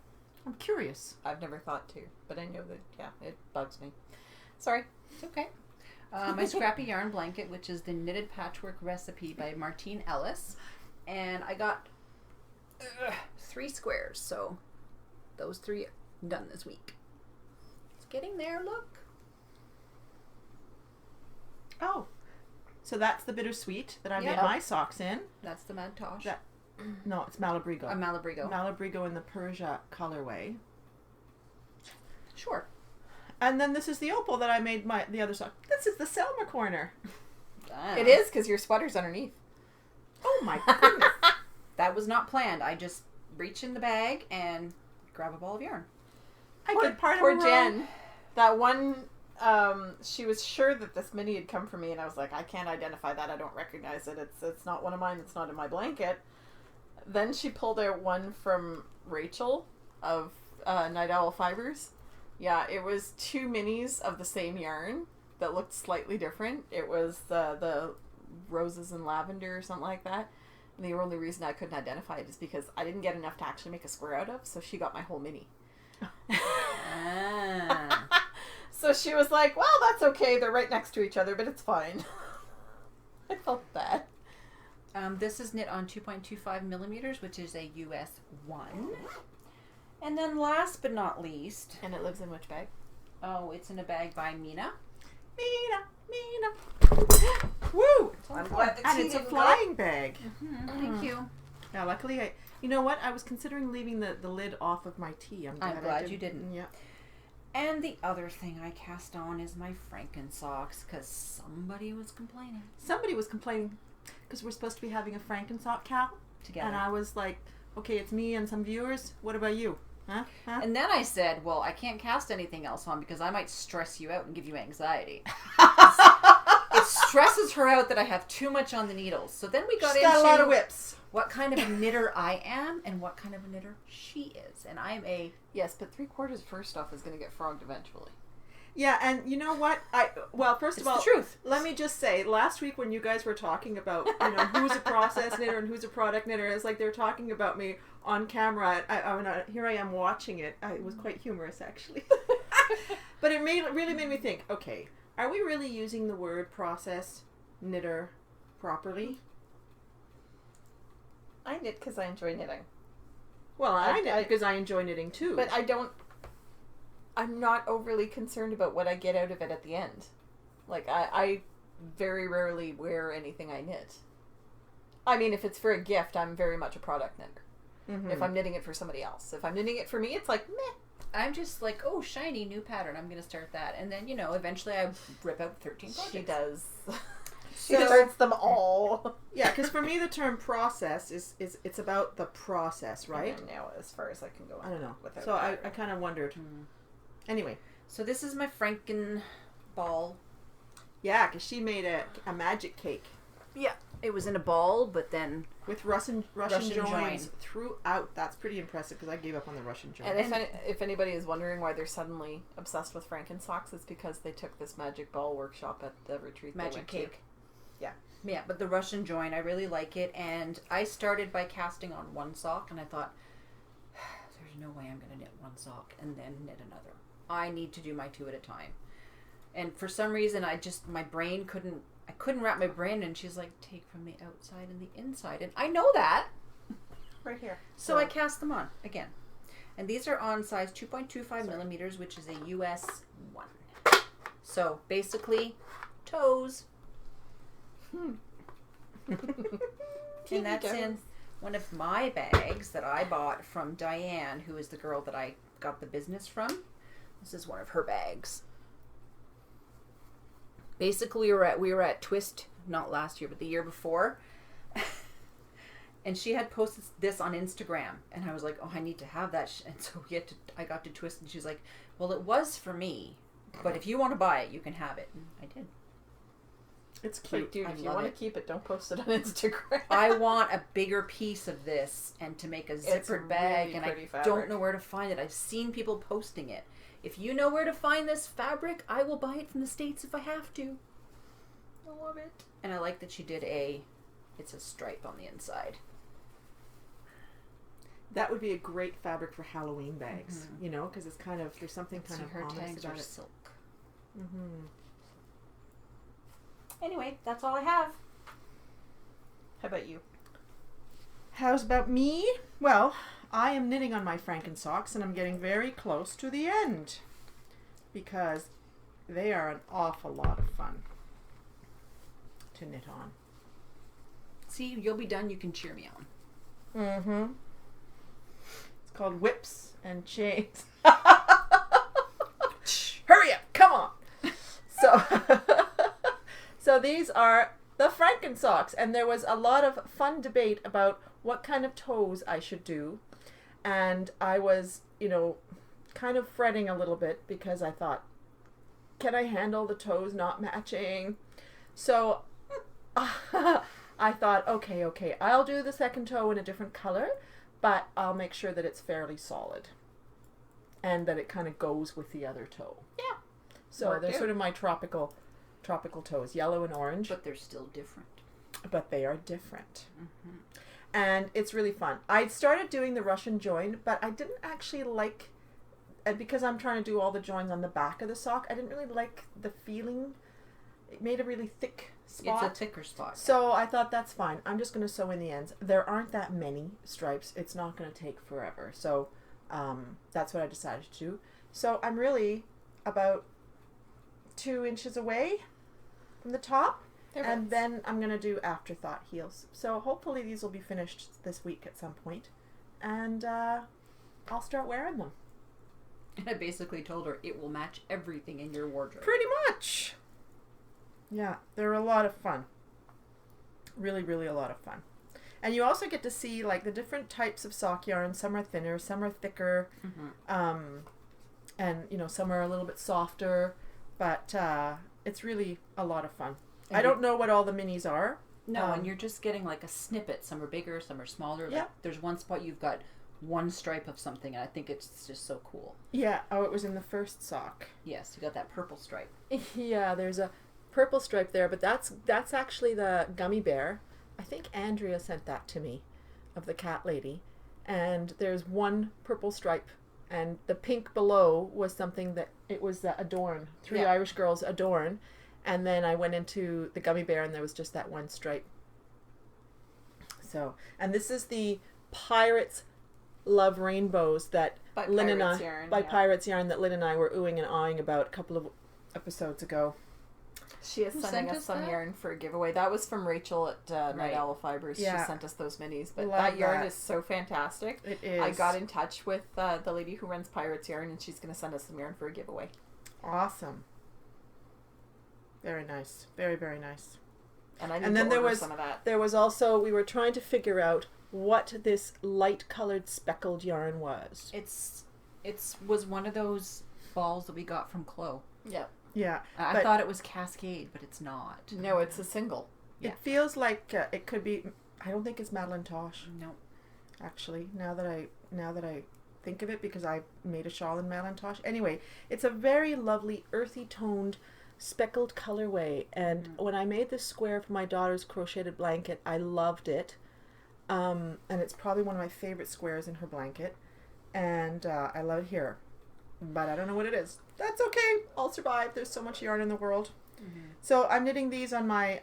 S1: I'm curious.
S3: I've never thought to, but I know that, yeah, it bugs me. Sorry.
S2: It's okay. My Scrappy Yarn Blanket, which is the Knitted Patchwork Recipe by Martine Ellis. And I got 3 squares, so those 3 done this week. It's getting there, look.
S1: Oh, so that's the bittersweet that I made
S2: Yeah.
S1: my socks in.
S2: That's the Mad Tosh.
S1: That- No, it's Malabrigo.
S2: A Malabrigo.
S1: Malabrigo in the Persia colorway.
S2: Sure.
S1: And then this is the opal that I made the other sock. This is the Selma corner.
S3: It is, because your sweater's underneath.
S1: Oh my goodness.
S2: That was not planned. I just reach in the bag and grab a ball of yarn.
S1: I
S3: Poor,
S1: did part
S3: poor
S1: of it wrong.
S3: Jen. That one, she was sure that this mini had come from me, and I was like, I can't identify that. I don't recognize it. It's not one of mine. It's not in my blanket. Then she pulled out one from Rachel of Night Owl Fibers. Yeah, it was 2 minis of the same yarn that looked slightly different. It was the roses and lavender or something like that. And the only reason I couldn't identify it is because I didn't get enough to actually make a square out of, so she got my whole mini.
S2: Ah.
S3: So she was like, well, that's okay. They're right next to each other, but it's fine. I felt bad.
S2: This is knit on 2.25 millimeters, which is a US 1. And then last but not least,
S3: And it lives in which bag?
S2: it's in a bag by Mina.
S1: Mina. Woo!
S2: I'm glad
S1: And it's a flying bag.
S2: Thank you.
S1: Yeah, luckily you know what? I was considering leaving the lid off of my tea. I'm glad,
S2: you didn't.
S1: Yeah.
S2: And the other thing I cast on is my Franken socks, because somebody was complaining.
S1: Somebody was complaining because we're supposed to be having a Frankensock cow.
S2: Together.
S1: And I was like, okay, it's me and some viewers. What about you? Huh?
S2: And then I said, well, I can't cast anything else on because I might stress you out and give you anxiety. It stresses her out that I have too much on the needles. So then we got
S1: She's
S2: into
S1: got a lot of whips.
S2: what kind of a knitter I am and what kind of a knitter she is. And I'm a...
S3: Yes, but 3/4 first off is going to get frogged eventually.
S1: Yeah, and you know what? First
S2: It's
S1: of all,
S2: the truth.
S1: let me just say, last week when you guys were talking about, you know, who's a process knitter and who's a product knitter, it's like they were talking about me on camera. Here I am watching it. It was quite humorous, actually. But it really made me think, okay, are we really using the word process knitter properly?
S3: I knit because I enjoy knitting.
S1: Well, I knit because I enjoy knitting too.
S3: But I'm not overly concerned about what I get out of it at the end. Like, I very rarely wear anything I knit. I mean, if it's for a gift, I'm very much a product knitter.
S1: Mm-hmm.
S3: If I'm knitting it for somebody else. If I'm knitting it for me, it's like, meh.
S2: I'm just like, oh, shiny, new pattern. I'm going to start that. And then, eventually I rip out 13 projects.
S3: She does. She
S1: So-
S3: starts them all.
S1: Yeah, because for me the term process is it's about the process, right?
S3: And now, as far as I can go,
S1: I don't know.
S3: Without
S1: So I
S3: pattern.
S1: kind of wondered. Anyway,
S2: So this is my Franken ball.
S1: yeah, because she made a magic cake
S2: Yeah. It was in a ball, but then...
S1: with Russian
S2: Russian
S1: joins
S2: join.
S1: throughout. That's pretty impressive because I gave up on the Russian join.
S3: And if anybody is wondering why they're suddenly obsessed with Franken socks, it's because they took this magic ball workshop at the retreat. they
S2: Magic
S3: went
S2: cake.
S3: To. Yeah.
S2: Yeah, but the Russian join, I really like it. And I started by casting on one sock, and I thought, there's no way I'm going to knit one sock and then knit another. I need to do my 2 at a time. And for some reason, my brain couldn't wrap my brain, and she's like, take from the outside and the inside. And I know that.
S3: Right here.
S2: So I cast them on again. And these are on size 2.25 millimeters, which is a US 1. So basically, toes. And that's in one of my bags that I bought from Diane, who is the girl that I got the business from. This is one of her bags. Basically, we were at Twist, not last year, but the year before. And she had posted this on Instagram, and I was like, "Oh, I need to have that." And so I got to Twist, and she's like, "Well, it was for me, but if you want to buy it, you can have it." And I did.
S1: It's
S3: Like,
S1: cute.
S3: dude,
S2: I
S3: if you
S2: love
S3: want to
S2: it.
S3: keep it, don't post it on Instagram.
S2: I want a bigger piece of this and to make a zippered bag,
S3: really
S2: and I
S3: pretty
S2: don't
S3: fabric.
S2: know where to find it. I've seen people posting it. If you know where to find this fabric, I will buy it from the States if I have to. I love it. And I like that she did it's a stripe on the inside.
S1: That would be a great fabric for Halloween bags,
S2: Mm-hmm.
S1: because it's kind of, there's something kind of
S2: her
S1: ominous
S2: tags are
S1: about it.
S2: silk.
S1: Mm-hmm.
S2: Anyway, that's all I have.
S3: How about you?
S1: How's about me? Well, I am knitting on my Franken socks, and I'm getting very close to the end because they are an awful lot of fun to knit on.
S2: See, you'll be done. You can cheer me on.
S1: Mm-hmm. It's called Whips and Chains. Hurry up! Come on! So these are the Franken socks, and there was a lot of fun debate about what kind of toes I should do, and I was, kind of fretting a little bit because I thought, can I handle the toes not matching? So I thought, okay, I'll do the second toe in a different color, but I'll make sure that it's fairly solid and that it kind of goes with the other toe.
S3: Yeah.
S1: So
S3: Worked
S1: they're
S3: out.
S1: sort of my tropical toes, yellow and orange,
S2: But they're still different.
S1: but they are different.
S2: Mm-hmm.
S1: And it's really fun. I started doing the Russian join, but I didn't actually like, and because I'm trying to do all the joins on the back of the sock, I didn't really like the feeling. It made a really thick spot.
S2: It's a thicker spot.
S1: So I thought, that's fine. I'm just going to sew in the ends. There aren't that many stripes. It's not going to take forever. So that's what I decided to do. So I'm really about 2 inches away from the top. And then I'm going to do afterthought heels. So hopefully these will be finished this week at some point. And I'll start wearing them.
S2: And I basically told her it will match everything in your wardrobe.
S1: Pretty much. Yeah, they're a lot of fun. Really, really a lot of fun. And you also get to see like the different types of sock yarn. Some are thinner, some are thicker, and some are a little bit softer. But it's really a lot of fun.
S2: And
S1: I don't know what all the minis are.
S2: No, and you're just getting like a snippet. Some are bigger, some are smaller.
S1: Yeah.
S2: Like, there's one spot you've got one stripe of something, and I think it's just so cool.
S1: Yeah. Oh, it was in the first sock.
S2: Yes, you got that purple stripe.
S1: Yeah, there's a purple stripe there, but that's actually the gummy bear. I think Andrea sent that to me, of the cat lady. And there's one purple stripe, and the pink below was something that it was Adorn. 3
S2: Yeah.
S1: Irish girls Adorn. And then I went into the gummy bear, and there was just that one stripe. So, and this is the Pirates Love Rainbows that
S3: By
S1: Lynn and
S3: Pirates
S1: I,
S3: Yarn,
S1: by
S3: yeah.
S1: Pirates Yarn, that Lynn and I were oohing and ahhing about a couple of episodes ago.
S3: She is
S2: Who
S3: sending
S2: sent
S3: us
S2: us
S3: some
S2: that?
S3: yarn for a giveaway. That was from Rachel at Night
S2: Right.
S3: Owl Fibers.
S1: Yeah.
S3: She sent us those minis. But
S1: Love
S3: that yarn
S1: that.
S3: is so fantastic.
S1: It is.
S3: I got in touch with the lady who runs Pirates Yarn, and she's going to send us some yarn for a giveaway.
S1: Awesome. Very nice. Very, very nice.
S3: And I need
S1: And
S3: to
S1: then there
S3: order
S1: was
S3: some of that.
S1: there was also, we were trying to figure out what this light colored speckled yarn was.
S2: It's was one of those balls that we got from Chloe.
S3: Yeah.
S1: Yeah.
S2: I
S1: But-
S2: thought it was Cascade, but it's not.
S3: No, it's a single.
S2: Yeah.
S1: It feels like it could be. I don't think it's Madeline Tosh.
S2: No.
S1: Actually, now that I think of it, because I made a shawl in Madeline Tosh. Anyway, it's a very lovely earthy toned speckled colorway, and when I made this square for my daughter's crocheted blanket, I loved it. And it's probably one of my favorite squares in her blanket, and I love it here. But I don't know what it is. That's okay. I'll survive. There's so much yarn in the world.
S2: Mm-hmm.
S1: So I'm knitting these on my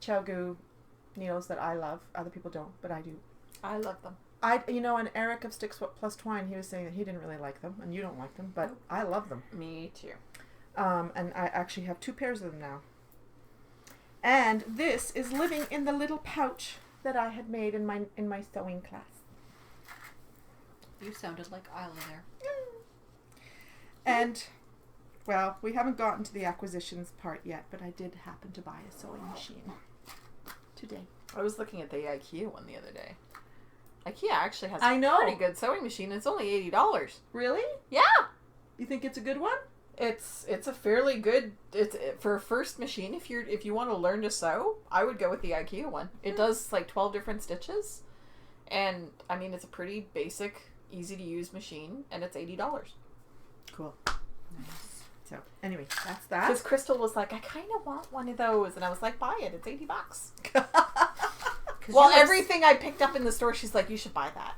S1: Chow needles that I love. Other people don't, but I do.
S3: I love them.
S1: And Eric of Sticks Plus Twine, he was saying that he didn't really like them, and you don't like them, but I love them.
S3: Me too.
S1: And I actually have 2 pairs of them now. And this is living in the little pouch that I had made in my sewing class.
S2: You sounded like Isla there.
S1: And, well, we haven't gotten to the acquisitions part yet, but I did happen to buy a sewing machine today.
S3: I was looking at the IKEA one the other day. IKEA actually has
S1: I know.
S3: a pretty good sewing machine. It's only $80.
S1: Really?
S3: Yeah.
S1: You think it's a good one?
S3: It's a fairly good. It's for a first machine. If you want to learn to sew, I would go with the IKEA one. It does like 12 different stitches, and I mean it's a pretty basic, easy to use machine, and it's $80.
S1: Cool.
S2: Nice.
S1: So, anyway, that's that.
S3: Because Crystal was like, I kind of want one of those, and I was like, buy it. It's $80. Well, everything I picked up in the store, she's like, you should buy that.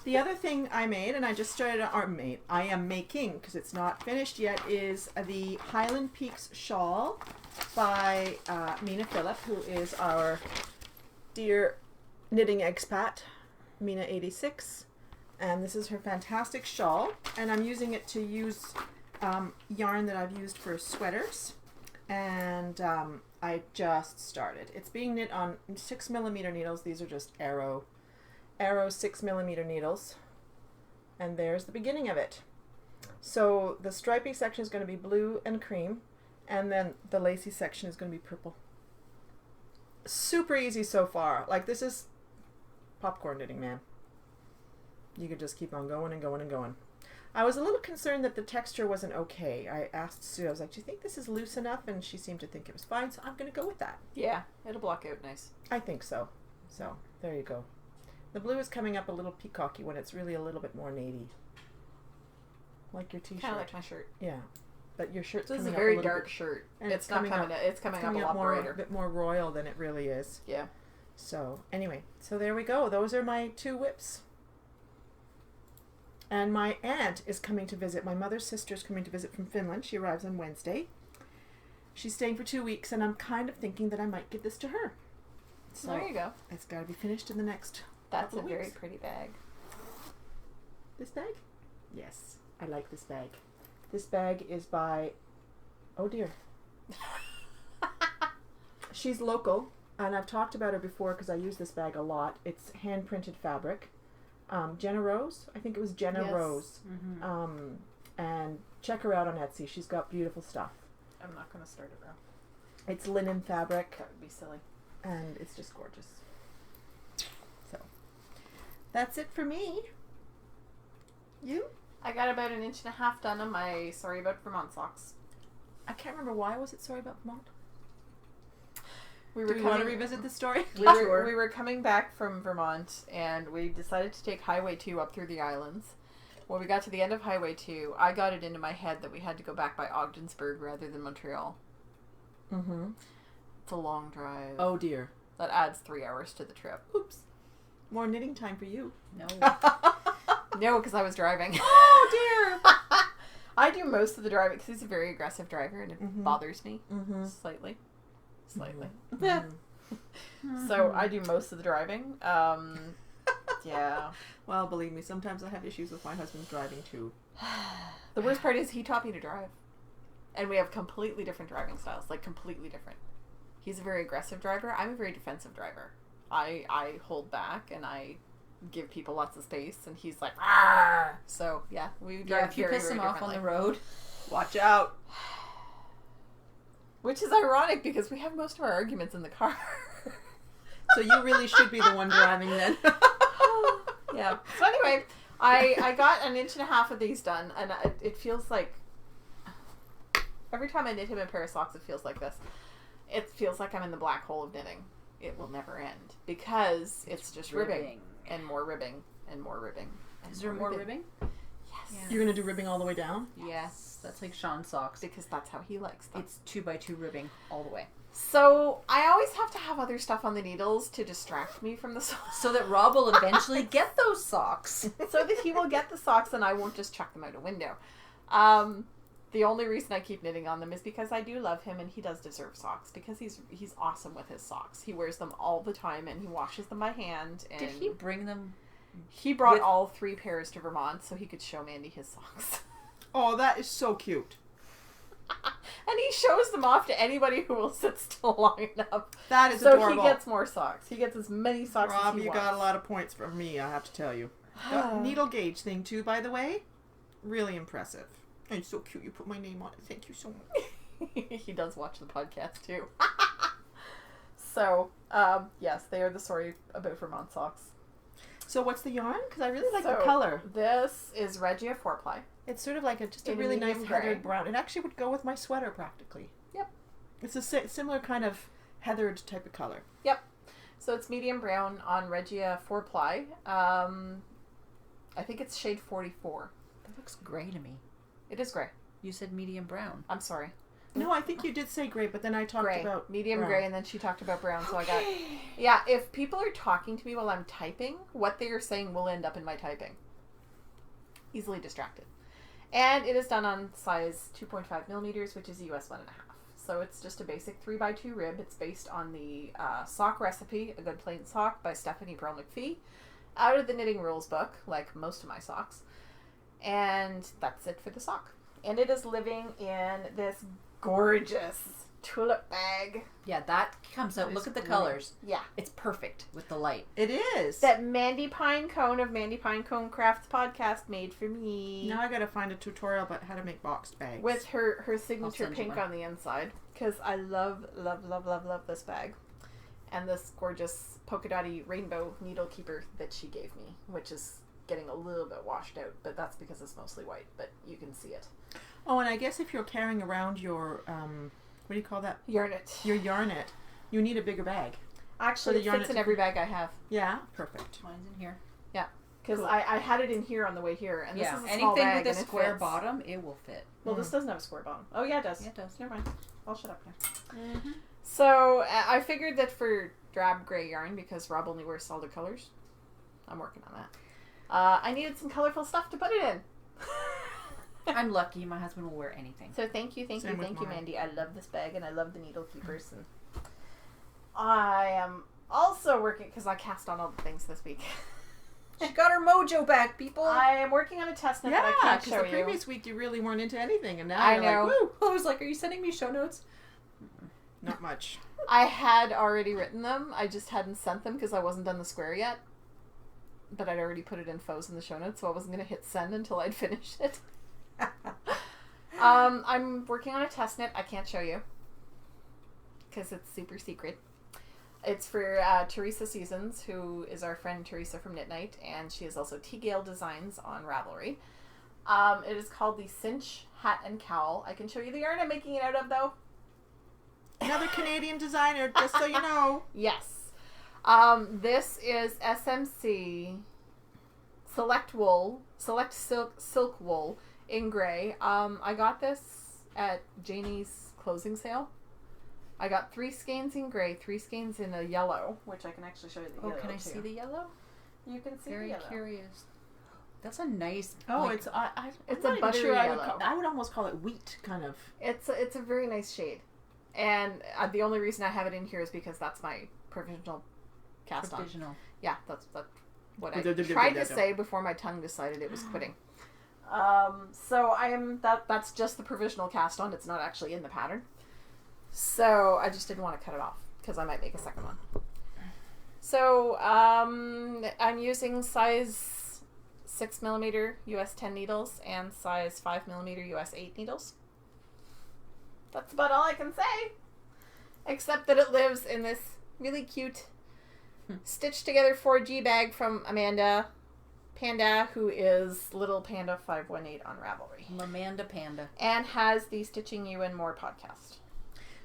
S1: The other thing I made, and I just started, I am making, because it's not finished yet, is the Highland Peaks shawl by Mina Phillip, who is our dear knitting expat, Mina86. And this is her fantastic shawl, and I'm using it to use yarn that I've used for sweaters, and I just started. It's being knit on 6mm needles. These are just Arrow 6mm needles, and there's the beginning of it. So the stripy section is going to be blue and cream, and then the lacy section is going to be purple. Super easy so far. Like, this is popcorn knitting, man. You could just keep on going and going and going. I was a little concerned that the texture wasn't okay. I asked Sue, I was like, do you think this is loose enough? And she seemed to think it was fine, so I'm going to go with that.
S3: Yeah, it'll block out nice.
S1: I think so. So, there you go. The blue is coming up a little peacocky when it's really a little bit more navy. Like your t-shirt.
S3: Kind of like my shirt.
S1: Yeah. But your shirt's
S3: This is
S1: coming
S3: a
S1: up
S3: very
S1: little
S3: dark
S1: bit,
S3: shirt.
S1: and
S3: It's coming up a lot
S1: more,
S3: brighter.
S1: a bit more royal than it really is.
S3: Yeah.
S1: So, anyway. So there we go. Those are my 2 whips. And my aunt is coming to visit. My mother's sister is coming to visit from Finland. She arrives on Wednesday. She's staying for 2 weeks, and I'm kind of thinking that I might give this to her. So
S3: There you go.
S1: it's got to be finished in the next
S3: That's a
S1: couple
S3: very
S1: weeks.
S3: pretty bag.
S1: This bag? Yes, I like this bag. This bag is by, oh dear. She's local, and I've talked about her before because I use this bag a lot. It's hand-printed fabric. Jenna Rose, I think it was Jenna
S3: Yes.
S1: Rose.
S2: Mm-hmm.
S1: And check her out on Etsy. She's got beautiful stuff.
S3: I'm not going to start it now.
S1: It's linen fabric,
S3: That would be silly.
S1: and it's just gorgeous. So, that's it for me. You?
S3: I got about 1.5 inches done on my Sorry About Vermont socks.
S1: I can't remember why was it sorry about Vermont.
S3: We
S1: Do we want to revisit this story?
S3: We were coming back from Vermont, and we decided to take Highway 2 up through the islands. When we got to the end of Highway 2, I got it into my head that we had to go back by Ogdensburg rather than Montreal.
S1: Mm-hmm.
S3: It's a long drive.
S1: Oh dear.
S3: That adds 3 hours to the trip.
S1: Oops. More knitting time for you.
S2: No.
S3: No, because I was driving.
S1: Oh dear.
S3: I do most of the driving because he's a very aggressive driver, and it
S1: Mhm.
S3: bothers me
S1: Mm-hmm.
S3: slightly. Slightly.
S1: Mm-hmm.
S3: So I do most of the driving. Yeah.
S1: Well, believe me, sometimes I have issues with my husband's driving too.
S3: The worst part is he taught me to drive. And we have completely different driving styles, like completely different. He's a very aggressive driver. I'm a very defensive driver. I hold back and I give people lots of space, and he's like, "Argh!" So yeah, we drive
S2: if you
S3: very,
S2: piss
S3: very
S2: him off on the
S3: differently.
S2: road,
S1: Watch out.
S3: Which is ironic because we have most of our arguments in the car.
S1: So you really should be the one driving then.
S3: Yeah. So anyway, I got 1.5 inches of these done, and it feels like every time I knit him a pair of socks, it feels like this. It feels like I'm in the black hole of knitting. It will never end because it's just ribbing and more ribbing and more ribbing. And
S2: is there more ribbing?
S3: Yes.
S2: Yeah.
S1: You're going to do ribbing all the way down?
S2: Yes, that's like Sean's socks.
S3: Because that's how he likes them.
S2: It's 2x2 ribbing all the way.
S3: So I always have to have other stuff on the needles to distract me from the socks.
S2: So that Rob will eventually get those socks.
S3: So that he will get the socks and I won't just chuck them out a window. The only reason I keep knitting on them is because I do love him and he does deserve socks because he's awesome with his socks. He wears them all the time and he washes them by hand. And
S2: Did he bring them?
S3: He brought all 3 pairs to Vermont so he could show Mandy his socks.
S1: Oh, that is so cute.
S3: And he shows them off to anybody who will sit still long enough.
S1: That is
S3: so
S1: adorable.
S3: he gets more socks. He gets as many socks as
S1: Rob,
S3: he
S1: you
S3: wants.
S1: got a lot of points from me, I have to tell you. The needle gauge thing too, by the way. Really impressive. And it's so cute you put my name on it. Thank you so much.
S3: He does watch the podcast too. So, yes, they are the story about Vermont socks.
S1: So what's the yarn? Because I really like
S3: So,
S1: the color.
S3: This is Regia 4-ply.
S1: It's sort of like just a
S3: In
S1: really nice
S3: medium gray.
S1: heathered brown. It actually would go with my sweater practically.
S3: Yep.
S1: It's a similar kind of heathered type of color.
S3: Yep. So it's medium brown on Regia 4-ply. I think it's shade 44.
S2: That looks gray to me.
S3: It is gray.
S2: You said medium brown.
S3: I'm sorry.
S1: No, I think you did say gray, but then I talked
S3: Gray.
S1: about
S3: Medium
S1: brown.
S3: gray, and then she talked about brown, so I got... Yeah, if people are talking to me while I'm typing, what they are saying will end up in my typing. Easily distracted. And it is done on size 2.5 millimeters, which is US 1.5. So it's just a basic 3x2 rib. It's based on the sock recipe, A Good Plain Sock by Stephanie Pearl McPhee, out of the Knitting Rules book, like most of my socks. And that's it for the sock. And it is living in this gorgeous tulip bag.
S2: Yeah, that comes out.
S1: That
S2: Look
S1: is
S2: at the
S1: great.
S2: colors.
S3: Yeah.
S2: It's perfect with the light.
S1: It is.
S3: That Mandy Pinecone of Mandy Pinecone Crafts podcast made for me.
S1: Now I gotta find a tutorial about how to make boxed bags.
S3: With her signature
S2: send you
S3: pink
S2: one.
S3: on the inside. Because I love, love, love, love, love this bag. And this gorgeous polka dotty rainbow needle keeper that she gave me. Which is getting a little bit washed out. But that's because it's mostly white. But you can see it.
S1: Oh, and I guess if you're carrying around your, what do you call that?
S3: Yarnet.
S1: Your yarnet, you need a bigger bag.
S3: Actually,
S1: So
S3: it
S1: the
S3: fits
S1: yarnet-
S3: in every bag I have.
S1: Yeah, perfect.
S2: Mine's in here.
S3: Because
S1: Cool.
S3: I had it in here on the way here. And this
S2: Yeah,
S3: is a small
S2: anything
S3: bag
S2: with a
S3: and it
S2: square
S3: fits.
S2: bottom, it will fit.
S3: Well, this doesn't have a square bottom. Oh, yeah, it does.
S2: Yeah, it does.
S3: Never mind. I'll shut up now.
S2: Mm-hmm.
S3: So, I figured that for drab gray yarn, because Rob only wears solid colors, I'm working on that. I needed some colorful stuff to put it in.
S2: I'm lucky. My husband will wear anything.
S3: So thank you,
S1: Same with mine.
S3: Mandy. I love this bag and I love the needle keepers. And I am also working, because I cast on all the things this week.
S2: She got her mojo back, people.
S3: I am working on a test knit
S1: Yeah,
S3: that I can't
S1: because
S3: show
S1: the
S3: you.
S1: previous week you really weren't into anything, and now
S3: I
S1: you're
S3: know.
S1: like, woo,
S2: I was like, are you sending me show notes?
S1: not much.
S3: I had already written them. I just hadn't sent them because I wasn't done the square yet. But I'd already put it in in the show notes, so I wasn't going to hit send until I'd finished it. I'm working on a test knit. I can't show you because it's super secret. It's for Teresa Seasons, who is our friend Teresa from Knit Night, and she is also T-Gale Designs on Ravelry. It is called the Cinch Hat and Cowl. I can show you the yarn I'm making it out of, though.
S1: Another Canadian designer, just so you know.
S3: Yes. This is SMC Select Silk Wool in gray. I got this at Janie's closing sale. I got 3 skeins in gray, 3 skeins in a yellow, which I can actually show you the
S2: Oh,
S3: yellow
S2: can I
S3: too.
S2: see the yellow?
S3: You can see
S2: Very
S3: the yellow.
S2: curious. That's a nice.
S1: Oh,
S2: like,
S1: it's
S3: It's
S1: I'm
S3: a
S1: not even
S3: buttery
S1: sure
S3: yellow.
S1: I would almost call it wheat, kind of.
S3: It's a very nice shade, and the only reason I have it in here is because that's my provisional cast on.
S2: provisional.
S3: Yeah, that's what I tried to say before my tongue decided it was quitting. So I am that's just the provisional cast on. It's not actually in the pattern. So I just didn't want to cut it off because I might make a second one. So I'm using size 6mm US 10 needles and size 5mm US 8 needles. That's about all I can say. Except that it lives in this really cute stitched together 4G bag from Amanda Panda, who is Little Panda 518 on Ravelry.
S2: Amanda Panda.
S3: And has the Stitching You and More podcast.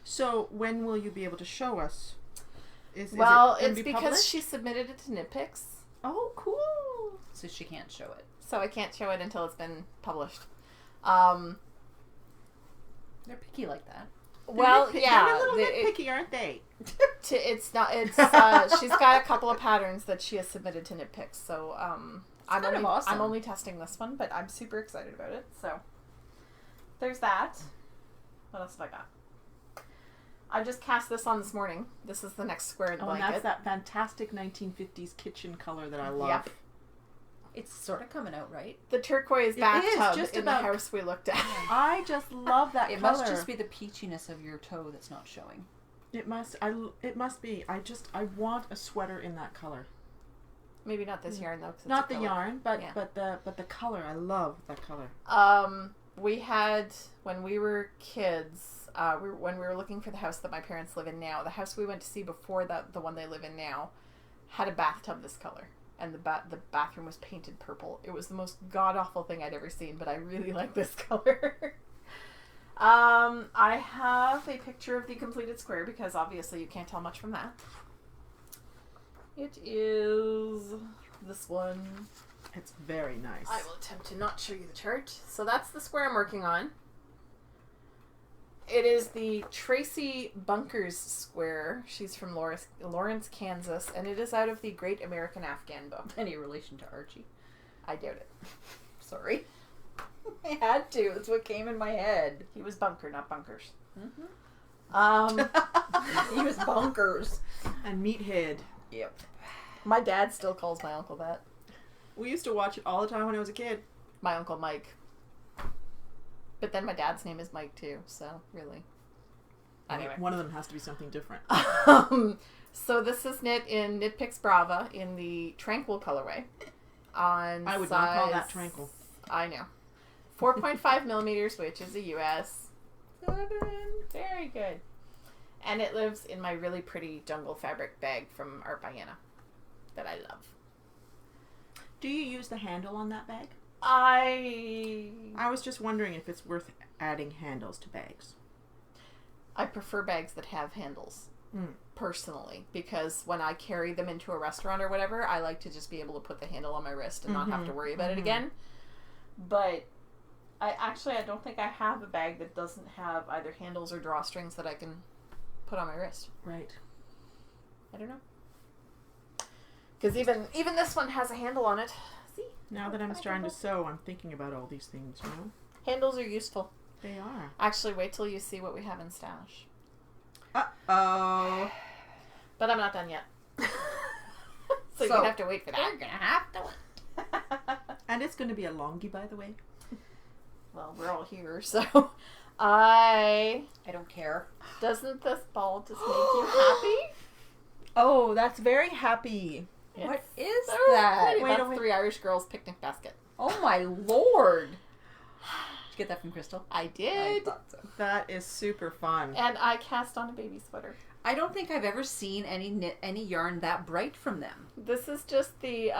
S1: So when will you be able to show us? Is
S3: It's
S1: be
S3: because
S1: published?
S3: she submitted it to Nitpicks.
S1: Oh, cool.
S2: So she can't show it.
S3: So I can't show it until it's been published.
S2: They're picky like that.
S3: Well, yeah.
S1: They're a little bit picky, aren't they?
S3: It's not. It's she's got a couple of patterns that she has submitted to Nitpicks. So
S2: awesome.
S3: I'm only testing this one, but I'm super excited about it. So there's that. What else have I got? I just cast this on this morning. This is the next square in the blanket.
S1: And that's that fantastic 1950s kitchen color that I love.
S3: Yep.
S2: It's sort of coming out, right?
S3: The turquoise
S1: It
S3: bathtub
S1: is, just
S3: in
S1: about-
S3: the house we looked at.
S1: I just love that
S2: It
S1: color.
S2: must just be the peachiness of your toe that's not showing.
S1: It must. It must be. I want a sweater in that color.
S3: Maybe not this yarn though. 'Cause it's
S1: Not the
S3: acrylic.
S1: yarn, but
S3: Yeah.
S1: the color. I love that color.
S3: We had when we were kids. When we were looking for the house that my parents live in now, the house we went to see before the one they live in now, had a bathtub this color, and the bathroom was painted purple. It was the most god awful thing I'd ever seen, but I really like this color. I have a picture of the completed square because obviously you can't tell much from that. It is this one.
S1: It's very nice.
S3: I will attempt to not show you the chart. So that's the square I'm working on. It is the Tracy Bunkers square. She's from Lawrence, Kansas, and it is out of the Great American Afghan book.
S2: Any relation to Archie?
S3: I doubt it.
S2: Sorry. I had to. It's what came in my head.
S3: He was Bunker, not Bunkers.
S2: He was bonkers.
S1: And Meathead.
S2: Yep.
S3: My dad still calls my uncle that.
S1: We used to watch it all the time when I was a kid.
S3: My Uncle Mike. But then my dad's name is Mike too, so really. Anyway.
S1: One of them has to be something different.
S3: So this is knit in Knitpicks Brava in the Tranquil colorway.
S1: I would not call that Tranquil.
S3: I know. 4.5 millimeters, which is a US 7. Very good. And it lives in my really pretty jungle fabric bag from Art by Anna that I love.
S1: Do you use the handle on that bag?
S3: I
S1: was just wondering if it's worth adding handles to bags.
S3: I prefer bags that have handles. Personally, because when I carry them into a restaurant or whatever, I like to just be able to put the handle on my wrist and not have to worry about it again. But I don't think I have a bag that doesn't have either handles or drawstrings that I can put on my wrist.
S1: Right.
S3: I don't know. Because even this one has a handle on it. See?
S1: Now that I'm starting to sew, I'm thinking about all these things, you know?
S3: Handles are useful.
S1: They are.
S3: Actually, wait till you see what we have in stash.
S1: Uh-oh.
S3: But I'm not done yet. So you're going to have to wait for that.
S2: You're gonna have to wait.
S1: And it's going to be a longie, by the way.
S3: Well, we're all here, so I
S2: don't care.
S3: Doesn't this ball just make you happy?
S1: Oh, that's very happy.
S2: What is
S3: So
S2: that?
S3: pretty.
S1: Wait,
S3: That's
S1: wait.
S3: 3 Irish Girls picnic basket.
S2: Oh my lord! Did you get that from Crystal?
S3: I
S2: I
S3: did.
S2: thought so.
S1: That is super fun.
S3: And I cast on a baby sweater.
S2: I don't think I've ever seen any yarn that bright from them.
S3: This is just the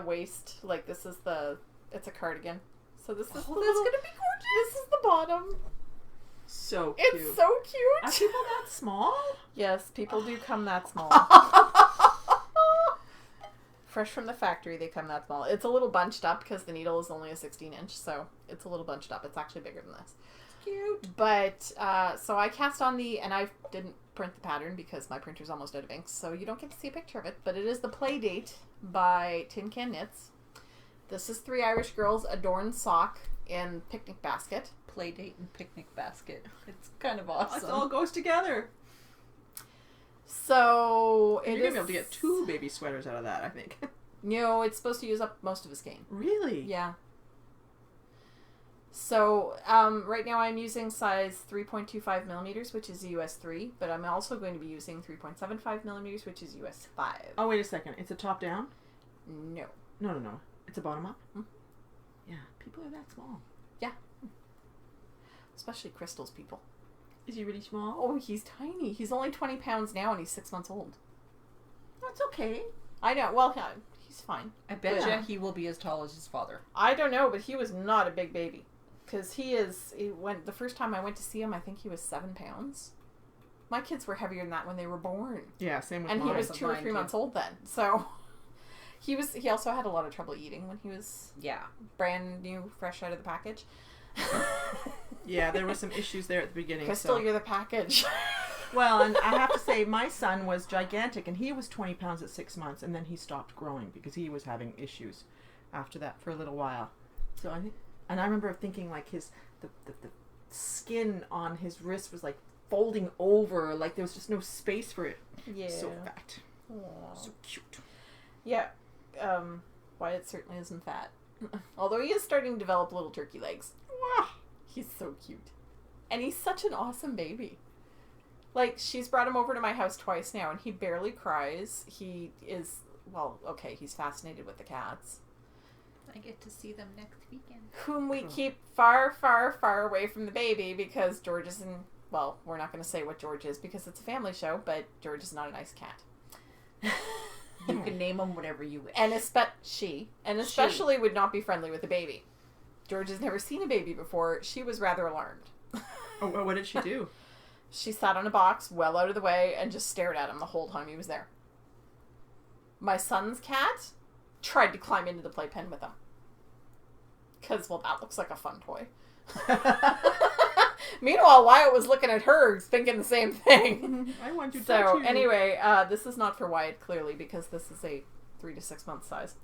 S3: waist. Like this is it's a cardigan. So this is
S2: Oh,
S3: the
S2: that's
S3: little,
S2: gonna be gorgeous.
S3: This is the bottom.
S1: So cute.
S3: It's so
S1: Are
S3: cute.
S1: people that small?
S3: Yes, people do come that small. Fresh from the factory, they come that small. It's a little bunched up because the needle is only a 16-inch, so it's a little bunched up. It's actually bigger than this.
S2: Cute.
S3: But, so I cast on and I didn't print the pattern because my printer's almost out of ink, so you don't get to see a picture of it, but it is the Play Date by Tin Can Knits. This is 3 Irish Girls Adorned Sock in Picnic Basket.
S2: Play date and picnic basket. It's kind of awesome.
S1: It all goes together.
S3: So,
S1: You're going to be able to get 2 baby sweaters out of that, I think.
S3: No, it's supposed to use up most of his skein.
S1: Really?
S3: Yeah. So right now I'm using size 3.25 millimeters, which is US 3, but I'm also going to be using 3.75 millimeters, which is US 5.
S1: Oh, wait a second. It's a top down?
S3: No.
S1: No. It's a bottom up?
S3: Hmm?
S1: Yeah, people are that small.
S3: Yeah. Especially Crystal's people.
S1: Is he really small?
S3: Oh, he's tiny. He's only 20 pounds now and he's 6 months old.
S1: That's okay.
S3: I know. Well, yeah, he's fine.
S2: I bet
S1: Yeah.
S2: you he will be as tall as his father.
S3: I don't know, but he was not a big baby. Because the first time I went to see him, I think he was 7 pounds. My kids were heavier than that when they were born.
S1: Yeah, same with
S3: And
S1: mine.
S3: he was
S2: Mine
S3: 2 or
S2: too.
S3: 3 months old then. So he also had a lot of trouble eating when he was
S2: Yeah.
S3: brand new, fresh out of the package.
S1: Yeah, there were some issues there at the beginning.
S3: Crystal,
S1: so.
S3: you're the package.
S1: Well, and I have to say, my son was gigantic, and he was 20 pounds at 6 months, and then he stopped growing because he was having issues after that for a little while. So I think, and I remember thinking like the skin on his wrist was like folding over, like there was just no space for it.
S3: Yeah.
S1: So fat,
S3: Aww.
S1: so cute.
S3: Yeah. Wyatt certainly isn't fat. Although he is starting to develop little turkey legs.
S1: Wah.
S3: He's so cute. And he's such an awesome baby. Like, she's brought him over to my house twice now, and he barely cries. He is, well, okay, he's fascinated with the cats.
S2: I get to see them next weekend.
S3: Whom we keep far, far, far away from the baby because George is well, we're not going to say what George is because it's a family show, but George is not a nice cat.
S2: You can name them whatever you wish.
S3: And especially would not be friendly with a baby. George has never seen a baby before. She was rather alarmed.
S1: Oh, well, what did she do?
S3: She sat on a box well out of the way and just stared at him the whole time he was there. My son's cat tried to climb into the playpen with him. Because, well, that looks like a fun toy. Meanwhile, Wyatt was looking at her thinking the same thing.
S1: I want you to
S3: So,
S1: too.
S3: anyway, this is not for Wyatt, clearly, because this is a 3 to 6 month size.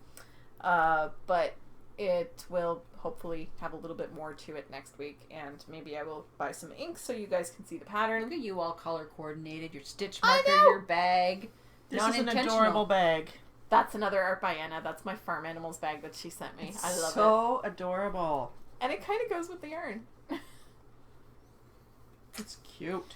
S3: But it will hopefully have a little bit more to it next week, and maybe I will buy some ink so you guys can see the pattern.
S2: Look at you all color coordinated. Your stitch
S3: I
S2: marker,
S3: know!
S2: your bag.
S1: This is an
S2: Non-intentional.
S1: adorable bag.
S3: That's another art by Anna. That's my farm animals bag that she sent me. I love it.
S1: So adorable.
S3: And it kind of goes with the yarn.
S1: It's cute.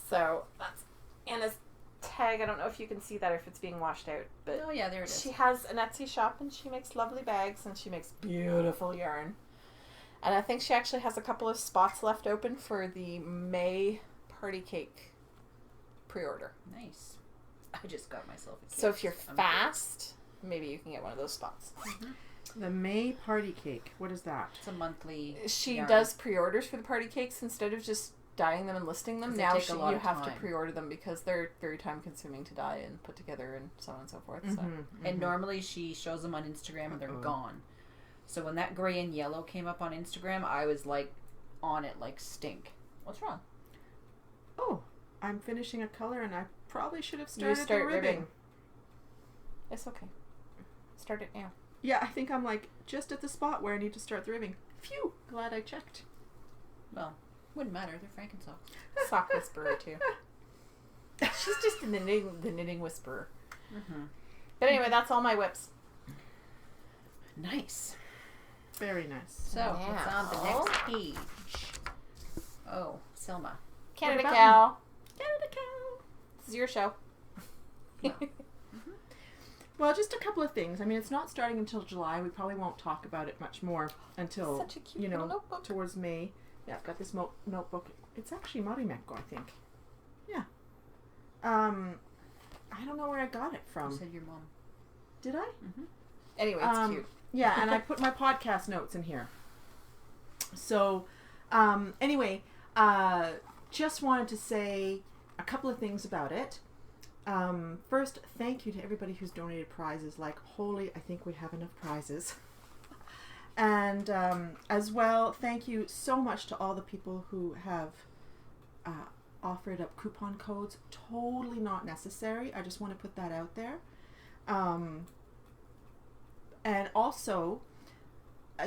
S3: So that's Anna's tag. I don't know if you can see that or if it's being washed out, but
S2: Oh yeah, there it is.
S3: she has an Etsy shop and she makes lovely bags and she makes beautiful yarn. And I think she actually has a couple of spots left open for the May party cake pre-order.
S2: Nice. I just got myself a cake.
S3: So if you're
S2: I'm
S3: fast, maybe you can get one of those spots.
S1: The May party cake. What is that?
S2: It's a monthly.
S3: She
S2: yarn.
S3: does pre-orders for the party cakes instead of just dyeing them and listing them.
S2: 'Cause they
S3: Now
S2: take a lot
S3: you
S2: of
S3: have to
S2: time.
S3: pre-order them because they're very time consuming to dye and put together and so on and so forth. So.
S2: And normally she shows them on Instagram and they're gone. So when that gray and yellow came up on Instagram, I was like on it like stink. What's wrong?
S1: Oh, I'm finishing a color and I probably should have
S3: You
S1: started
S3: start
S1: the ribbing.
S3: ribbing. It's okay. Start it now.
S1: Yeah, I think I'm like just at the spot where I need to start the ribbing. Phew, glad I checked.
S2: Well, wouldn't matter. They're Frankensocks.
S3: Sock whisperer too. She's just the knitting whisperer.
S2: Mm-hmm.
S3: But anyway, that's all my whips.
S2: Nice.
S1: Very nice.
S2: So what's on the
S3: Now-
S2: next page? Oh, Selma.
S3: Canada
S1: about
S3: cow.
S1: Canada cow.
S3: This is your show.
S1: Well, just a couple of things. I mean, it's not starting until July. We probably won't talk about it much more until,
S3: Such a cute
S1: you know,
S3: little notebook.
S1: towards May. Yeah, I've got this notebook. It's actually Marimekko, I think. Yeah. I don't know where I got it
S2: You
S1: from.
S2: said your mom.
S1: Did I?
S2: Mm-hmm.
S3: Anyway, it's cute.
S1: Yeah, and I put my podcast notes in here. So, anyway, just wanted to say a couple of things about it. First, thank you to everybody who's donated prizes. Like, holy, I think we have enough prizes. And as well, thank you so much to all the people who have offered up coupon codes. Totally not necessary. I just want to put that out there. And also,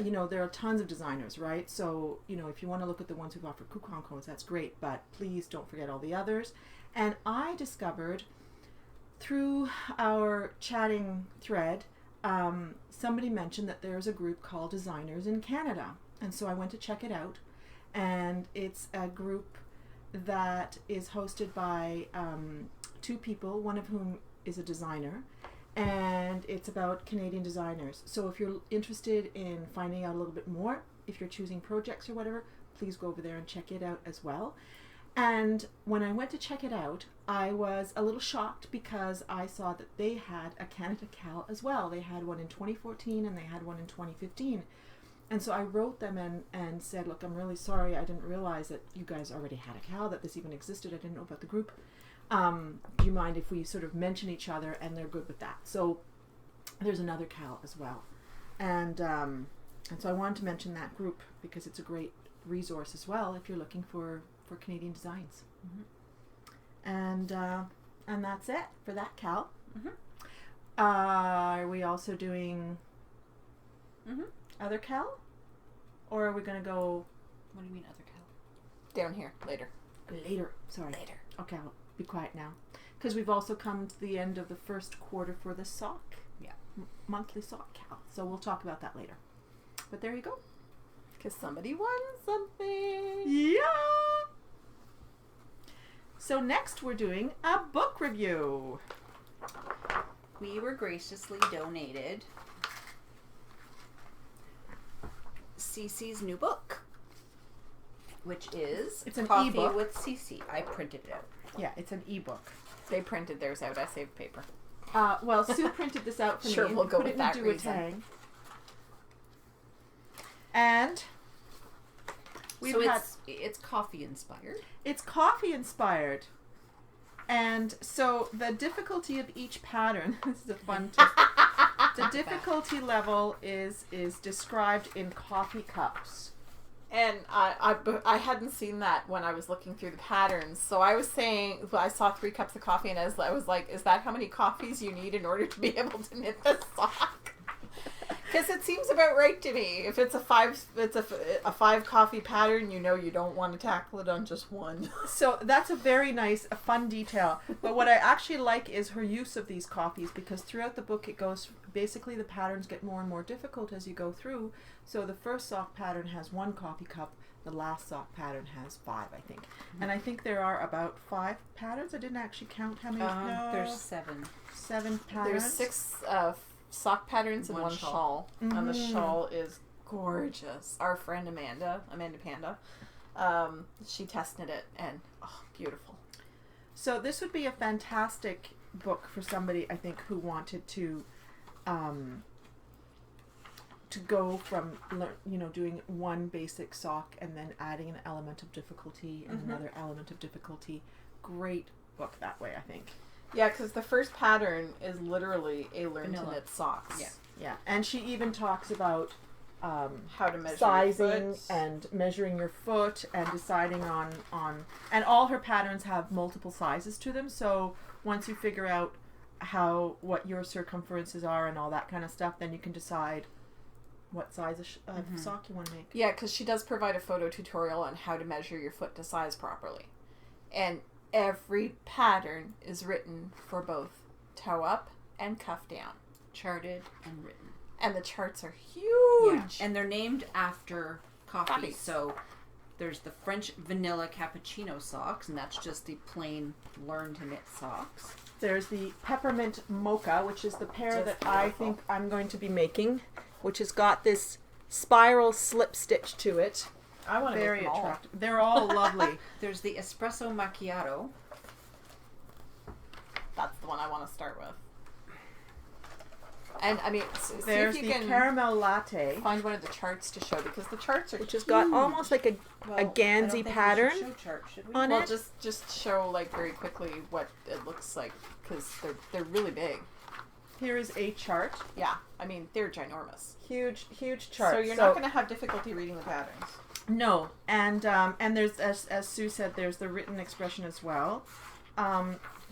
S1: you know, there are tons of designers, right? So, you know, if you want to look at the ones who've offered coupon codes, that's great. But please don't forget all the others. And I discovered through our chatting thread, somebody mentioned that there's a group called Designers in Canada. And so I went to check it out, and it's a group that is hosted by 2 people, one of whom is a designer, and it's about Canadian designers. So if you're interested in finding out a little bit more, if you're choosing projects or whatever, please go over there and check it out as well. And when I went to check it out, I was a little shocked because I saw that they had a Canada Cal as well. They had one in 2014 and they had one in 2015. And so I wrote them and said, look, I'm really sorry. I didn't realize that you guys already had a Cal, that this even existed. I didn't know about the group. Do you mind if we sort of mention each other? And they're good with that. So there's another Cal as well. And so I wanted to mention that group because it's a great resource as well if you're looking for Canadian designs. And that's it for that Cal. Are we also doing other Cal? Or are we going to go...
S2: What do you mean other Cal?
S3: Down here, later.
S1: Sorry.
S3: Later.
S1: Okay, I'll be quiet now. Because we've also come to the end of the first quarter for the sock.
S2: Yeah.
S1: Monthly sock Cal. So we'll talk about that later. But there you go.
S3: Because somebody won something.
S1: Yeah! So next we're doing a book review.
S2: We were graciously donated Cece's new book, which is
S1: It's an
S2: Coffee
S1: ebook.
S2: with Cece. I printed it out.
S1: Yeah, it's an ebook.
S3: They printed theirs out. I saved paper.
S1: Well, Sue printed this out for
S3: Sure,
S1: me.
S3: we'll go
S1: put
S3: with
S1: it
S3: that
S1: into
S3: reason.
S1: a tag. And we've
S2: So
S1: had...
S2: it's coffee inspired.
S1: It's coffee inspired. And so the difficulty of each pattern, this is a fun test. The difficulty level is described in coffee cups.
S3: And I hadn't seen that when I was looking through the patterns. So I was saying, I saw 3 cups of coffee, and I was like, is that how many coffees you need in order to be able to knit this sock? Because it seems about right to me. If it's a 5 coffee pattern, you know you don't want to tackle it on just one.
S1: So that's a very nice, a fun detail. But what I actually like is her use of these coffees, because throughout the book it goes, basically the patterns get more and more difficult as you go through. So the first sock pattern has 1 coffee cup, the last sock pattern has 5, I think. And I think there are about 5 patterns. I didn't actually count how many. No,
S2: There's 7.
S1: 7 patterns.
S3: There's 6 sock patterns and 1 shawl. And the shawl is gorgeous. Our friend Amanda Panda, she test knit it, and beautiful.
S1: So this would be a fantastic book for somebody, I think, who wanted to go from doing one basic sock and then adding an element of difficulty and another element of difficulty. Great book that way, I think.
S3: Yeah, because the first pattern is literally a learn
S2: Vanilla.
S3: to knit socks.
S1: Yeah, and she even talks about
S3: How to measure
S1: sizing
S3: your foot.
S1: and measuring your foot and deciding on and all her patterns have multiple sizes to them. So once you figure out what your circumferences are and all that kind of stuff, then you can decide what size of sock you want to make.
S3: Yeah, because she does provide a photo tutorial on how to measure your foot to size properly. And every pattern is written for both toe up and cuff down.
S2: Charted and written.
S3: And the charts are huge.
S2: Yeah. And they're named after coffee.
S3: Coffees.
S2: So there's the French vanilla cappuccino socks, and that's just the plain learn to knit socks.
S1: There's the peppermint mocha, which is the pair
S3: Just
S1: that I think I'm going to be making, which has got this spiral slip stitch to it.
S3: I want to
S1: Very
S3: make them all.
S1: attractive. They're all lovely.
S2: There's the espresso macchiato.
S3: That's the one I want to start with. And I mean, see
S1: There's
S3: if you
S1: the
S3: can
S1: caramel latte,
S3: find one of the charts to show, because the charts are
S1: which has got almost like a Gansey pattern on
S3: well,
S1: it.
S3: just show like very quickly what it looks like, because they're really big.
S1: Here is a chart.
S3: Yeah, I mean they're ginormous.
S1: Huge chart.
S3: So you're not going to have difficulty reading the patterns.
S1: No, and there's as Sue said, there's the written expression as well.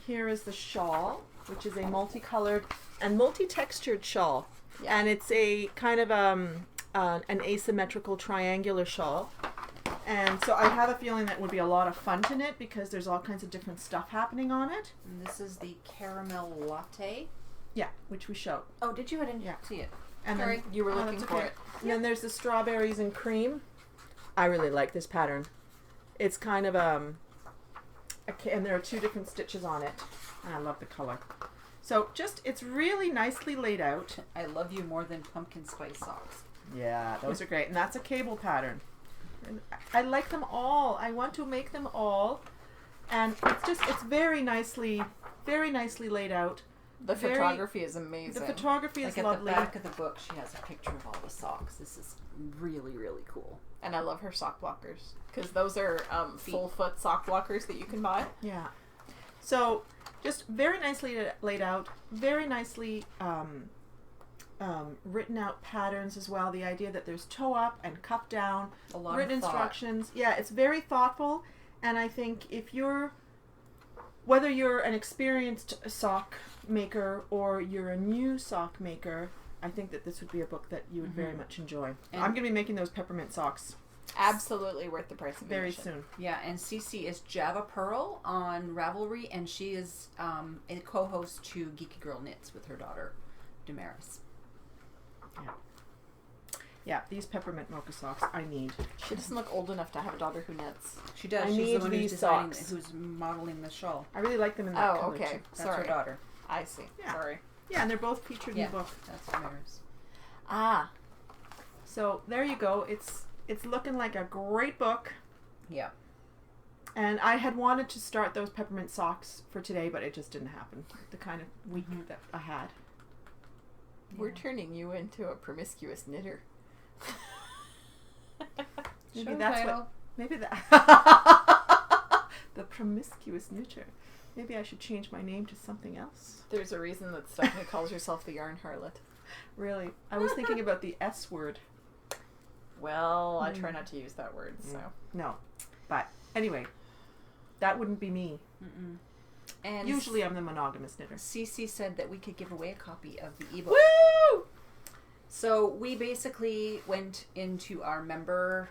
S1: Here is the shawl, which is a multicolored and multi-textured shawl, and it's a kind of an asymmetrical triangular shawl. And so I have a feeling that would be a lot of fun to knit because there's all kinds of different stuff happening on it.
S2: And this is the caramel latte.
S1: Yeah, which we showed.
S2: Oh, did you? I didn't
S1: Yeah.
S2: see it.
S1: And
S3: Sorry, you were looking
S1: that's
S3: for
S1: okay.
S3: it.
S1: And then there's the strawberries and cream. I really like this pattern. It's kind of and there are 2 different stitches on it, and I love the color. So it's really nicely laid out.
S2: I love you more than pumpkin spice socks.
S1: Yeah, those are great, and that's a cable pattern. And I like them all. I want to make them all, and it's very nicely laid out.
S3: The photography is amazing.
S1: The photography is
S2: Like
S1: lovely.
S2: at the back of the book, she has a picture of all the socks. This is really, really cool.
S3: And I love her sock blockers because those are full foot sock blockers that you can buy.
S1: Yeah. So just very nicely laid out, very nicely written out patterns as well. The idea that there's toe up and cuff down,
S2: A lot
S1: written
S2: of thought.
S1: instructions. Yeah, it's very thoughtful. And I think whether you're an experienced sock maker or you're a new sock maker, I think that this would be a book that you would very much enjoy.
S2: And
S1: I'm going to be making those peppermint socks
S3: Absolutely worth the price of
S1: very
S3: admission.
S1: soon.
S2: Yeah, and Cece is Java Pearl on Ravelry, and she is a co-host to Geeky Girl Knits with her daughter, Damaris.
S1: Yeah, these peppermint mocha socks I need.
S3: She doesn't look old enough to have a daughter who knits.
S2: She does.
S1: I
S2: She's
S1: need
S2: the one who's
S1: these
S2: designing,
S1: socks.
S2: who's modeling the shawl.
S1: I really like them in that
S3: Oh,
S1: color
S3: okay.
S1: too.
S2: That's
S3: Sorry.
S2: her daughter.
S3: I see.
S1: Yeah.
S3: Sorry.
S1: Yeah, and they're both featured in
S2: Yeah,
S1: the book.
S2: that's Damaris.
S3: Ah.
S1: So there you go. It's looking like a great book.
S2: Yeah.
S1: And I had wanted to start those peppermint socks for today, but it just didn't happen. The kind of week that I had.
S3: We're turning you into a promiscuous knitter.
S1: Maybe
S2: Show
S1: that's
S2: title.
S1: what. Maybe that. The promiscuous knitter. Maybe I should change my name to something else.
S3: There's a reason that Stephanie calls herself the yarn harlot.
S1: Really, I was thinking about the S word.
S3: Well, I try not to use that word, so.
S1: No, but anyway, that wouldn't be me.
S2: Mm-mm. And
S1: Usually, I'm the monogamous knitter.
S2: Cece said that we could give away a copy of the ebook.
S1: Woo!
S2: So we basically went into our member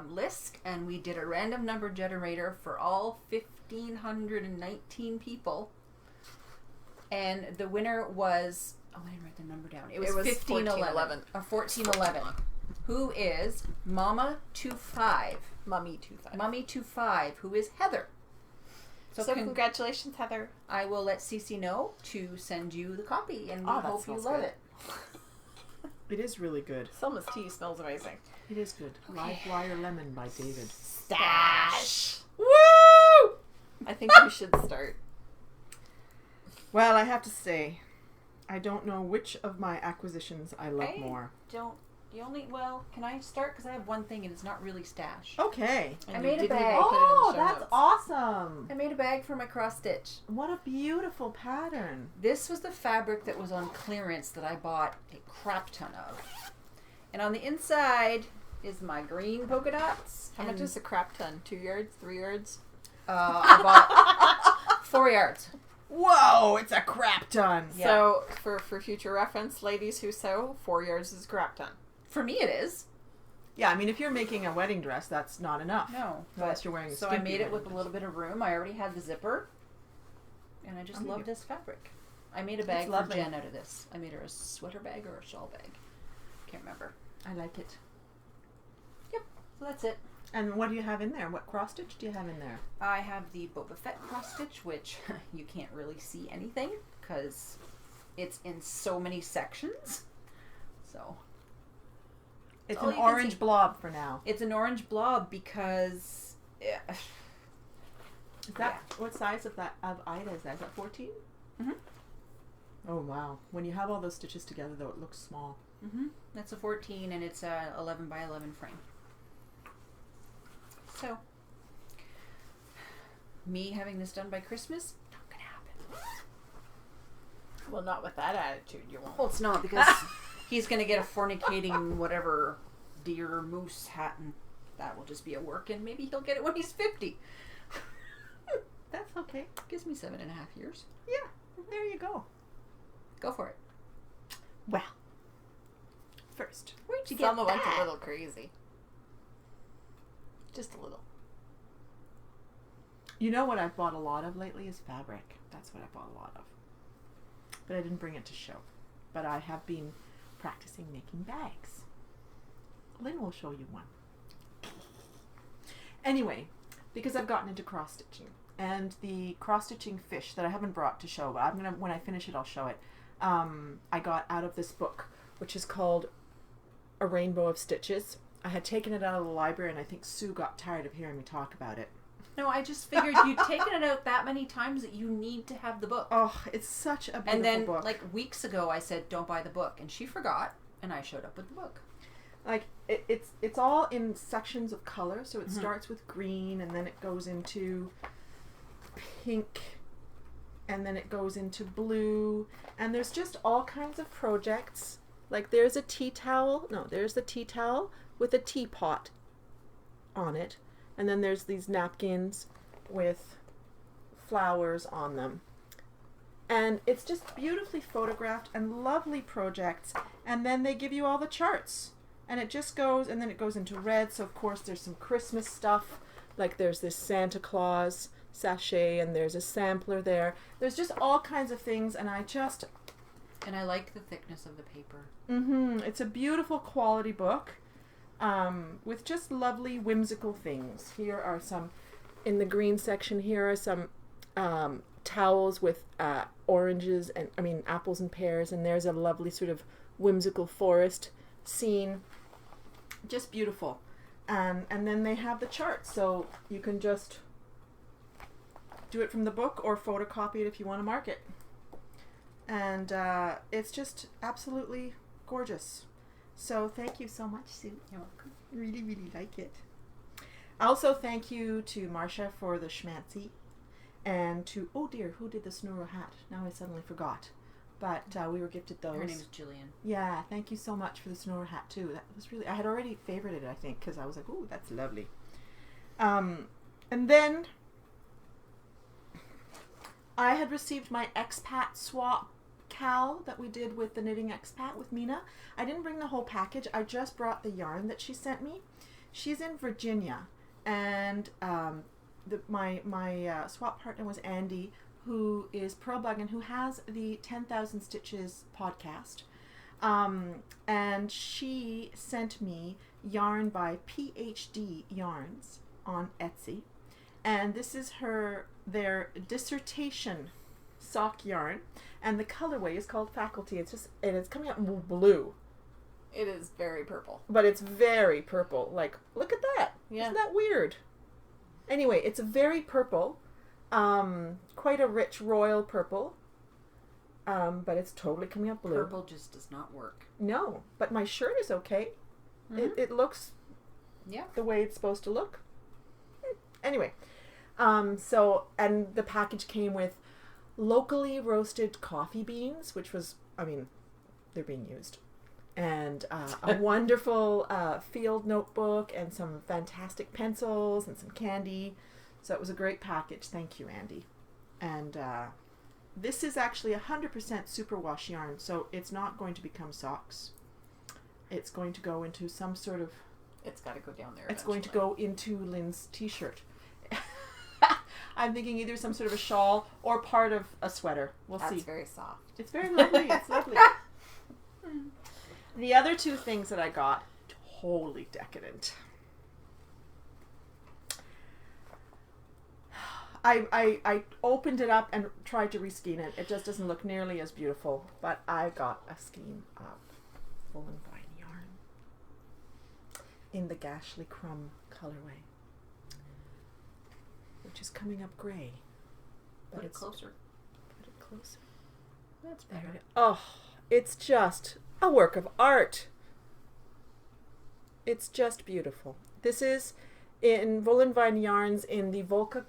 S2: list and we did a random number generator for all 1,519 people. And the winner was, I didn't write the number down. It was 1511. 1411. Who is Mama25.
S3: Mummy25.
S2: Mummy25, who is Heather.
S3: So congratulations, Heather.
S2: I will let Cece know to send you the copy, and we
S3: Oh, that
S2: hope you
S3: smells
S2: love
S3: good.
S2: it.
S1: It is really good.
S3: Selma's tea smells amazing.
S1: It is good. Live Wire Lemon by David.
S3: Stash.
S1: Woo!
S3: I think we should start.
S1: Well, I have to say, I don't know which of my acquisitions I love
S2: I
S1: more.
S2: Can I start? Because I have one thing and it's not really stash.
S1: Okay.
S3: And
S2: I
S3: you
S2: made a
S3: didn't
S2: bag.
S3: even put it in the
S1: Oh,
S3: show
S1: that's
S3: notes.
S1: awesome.
S2: I made a bag for my cross stitch.
S1: What a beautiful pattern.
S2: This was the fabric that was on clearance that I bought a crap ton of. And on the inside is my green polka dots.
S3: How much is a crap ton? 2 yards? 3 yards?
S2: I bought 4 yards.
S1: Whoa, it's a crap ton.
S2: Yeah.
S3: So, for future reference, ladies who sew, 4 yards is a crap ton.
S2: For me it is.
S1: Yeah, I mean, if you're making a wedding dress, that's not enough.
S2: No.
S1: Unless you're wearing a
S2: So I
S1: skimpy
S2: made it with
S1: wedding
S2: a little bit of room. I already had the zipper. And I just
S1: Oh,
S2: love
S1: you-
S2: this fabric. I made a bag
S1: It's
S2: for
S1: lovely.
S2: Jen out of this. I made her a sweater bag or a shawl bag. Can't remember.
S1: dress. I like it.
S2: So that's it.
S1: And what do you have in there? What cross stitch do you have in there?
S2: I have the Boba Fett cross stitch, which you can't really see anything because it's in so many sections. So
S1: It's
S2: all
S1: an
S2: you can
S1: orange
S2: see.
S1: blob for now.
S2: it's an orange blob because
S1: Is that what size of Ida is that? Is that 14?
S2: Mhm.
S1: Oh wow! When you have all those stitches together, though, it looks small.
S2: that's a 14 and it's a 11 by 11 frame. So me having this done by Christmas, not gonna happen.
S3: Well, not with that attitude, you won't.
S2: Well, it's not because he's gonna get a fornicating whatever deer moose hat, and that will just be a work, and maybe he'll get it when he's 50.
S1: That's okay.
S2: Gives me 7.5 years.
S1: Yeah, there you go.
S2: Go for it.
S1: Well, first,
S2: Where'd you get
S3: Selma went
S2: that?
S3: a little crazy. Just a little.
S1: you know what I've bought a lot of lately is fabric. That's what I bought a lot of. But I didn't bring it to show. But I have been practicing making bags. Lynn will show you one. Anyway, because I've gotten into cross-stitching, and the cross-stitching fish that I haven't brought to show, but when I finish it, I'll show it. I got out of this book, which is called A Rainbow of Stitches. I had taken it out of the library, and I think Sue got tired of hearing me talk about it.
S2: No, I just figured you'd taken it out that many times that you need to have the book.
S1: Oh, it's such a beautiful
S2: and then,
S1: book.
S2: like, weeks ago, I said, don't buy the book. And she forgot, and I showed up with the book.
S1: Like, it's all in sections of color. So it starts with green, and then it goes into pink, and then it goes into blue. And there's just all kinds of projects. Like, there's a tea towel. No, there's the tea towel with a teapot on it. And then there's these napkins with flowers on them. And it's just beautifully photographed and lovely projects. And then they give you all the charts. And it just goes, and then it goes into red. So, of course, there's some Christmas stuff. Like there's this Santa Claus sachet, and there's a sampler there. There's just all kinds of things, and I
S2: like the thickness of the paper.
S1: It's a beautiful quality book. With just lovely whimsical things. Here are some, in the green section, here are some towels with oranges and, apples and pears, and there's a lovely sort of whimsical forest scene. Just beautiful. And then they have the charts, so you can just do it from the book or photocopy it if you want to mark it. And it's just absolutely gorgeous. So thank you so much, Sue.
S2: You're welcome.
S1: Really, really like it. Also, thank you to Marcia for the schmancy, and to, oh dear, who did the Snurro hat? Now I suddenly forgot. But we were gifted those.
S2: Her name's Jillian.
S1: Yeah, thank you so much for the Snurro hat too. That was really, I had already favorited it, I think, because I was like, ooh, that's lovely. And then I had received my expat swap Cal that we did with the Knitting Expat with Mina. I didn't bring the whole package. I just brought the yarn that she sent me. She's in Virginia, and my swap partner was Andy, who is Pearl Bug and who has the 10,000 Stitches podcast. And she sent me yarn by PhD Yarns on Etsy, and this is their dissertation sock yarn, and the colorway is called Faculty. It's coming out in blue.
S3: It is very purple.
S1: But it's very purple. Like, look at that.
S3: Yeah.
S1: Isn't that weird? Anyway, it's a very purple, quite a rich royal purple, but it's totally coming out blue.
S2: Purple just does not work.
S1: No, but my shirt is okay. It looks the way it's supposed to look. Anyway, and the package came with locally roasted coffee beans, which was, they're being used, and a wonderful field notebook, and some fantastic pencils, and some candy. So it was a great package. Thank you, Andy. And this is actually 100% superwash yarn, so it's not going to become socks. It's going to go into some sort of...
S3: It's got to go down there.
S1: It's going to go into Lynn's t-shirt. I'm thinking either some sort of a shawl or part of a sweater. We'll see.
S3: That's very soft.
S1: It's very lovely. It's lovely. The other two things that I got, totally decadent. I opened it up and tried to reskein it. It just doesn't look nearly as beautiful. But I got a skein of Wool and Vine yarn in the Gashly Crumb colorway, which is coming up gray. But
S2: Put it closer.
S1: Put it closer.
S2: That's better.
S1: Oh, it's just a work of art. It's just beautiful. This is in Wool and Vine yarns in the Volca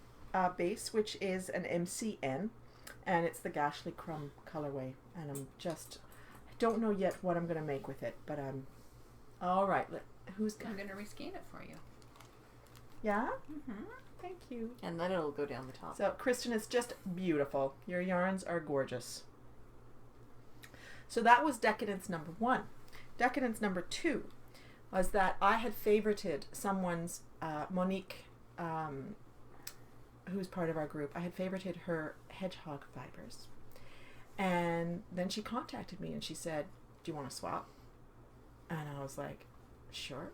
S1: base, which is an MCN, and it's the Gashly Crumb colorway. And I don't know yet what I'm going to make with it, but all right. I'm
S2: going to reskein it for you.
S1: Yeah?
S2: Mm-hmm.
S1: Thank you.
S3: And then it'll go down the top.
S1: So, Kristen, it's just beautiful. Your yarns are gorgeous. So that was Decadence number 1. Decadence number 2 was that I had favorited someone's, Monique, who's part of our group. I had favorited her hedgehog fibers. And then she contacted me and she said, do you want to swap? And I was like, sure.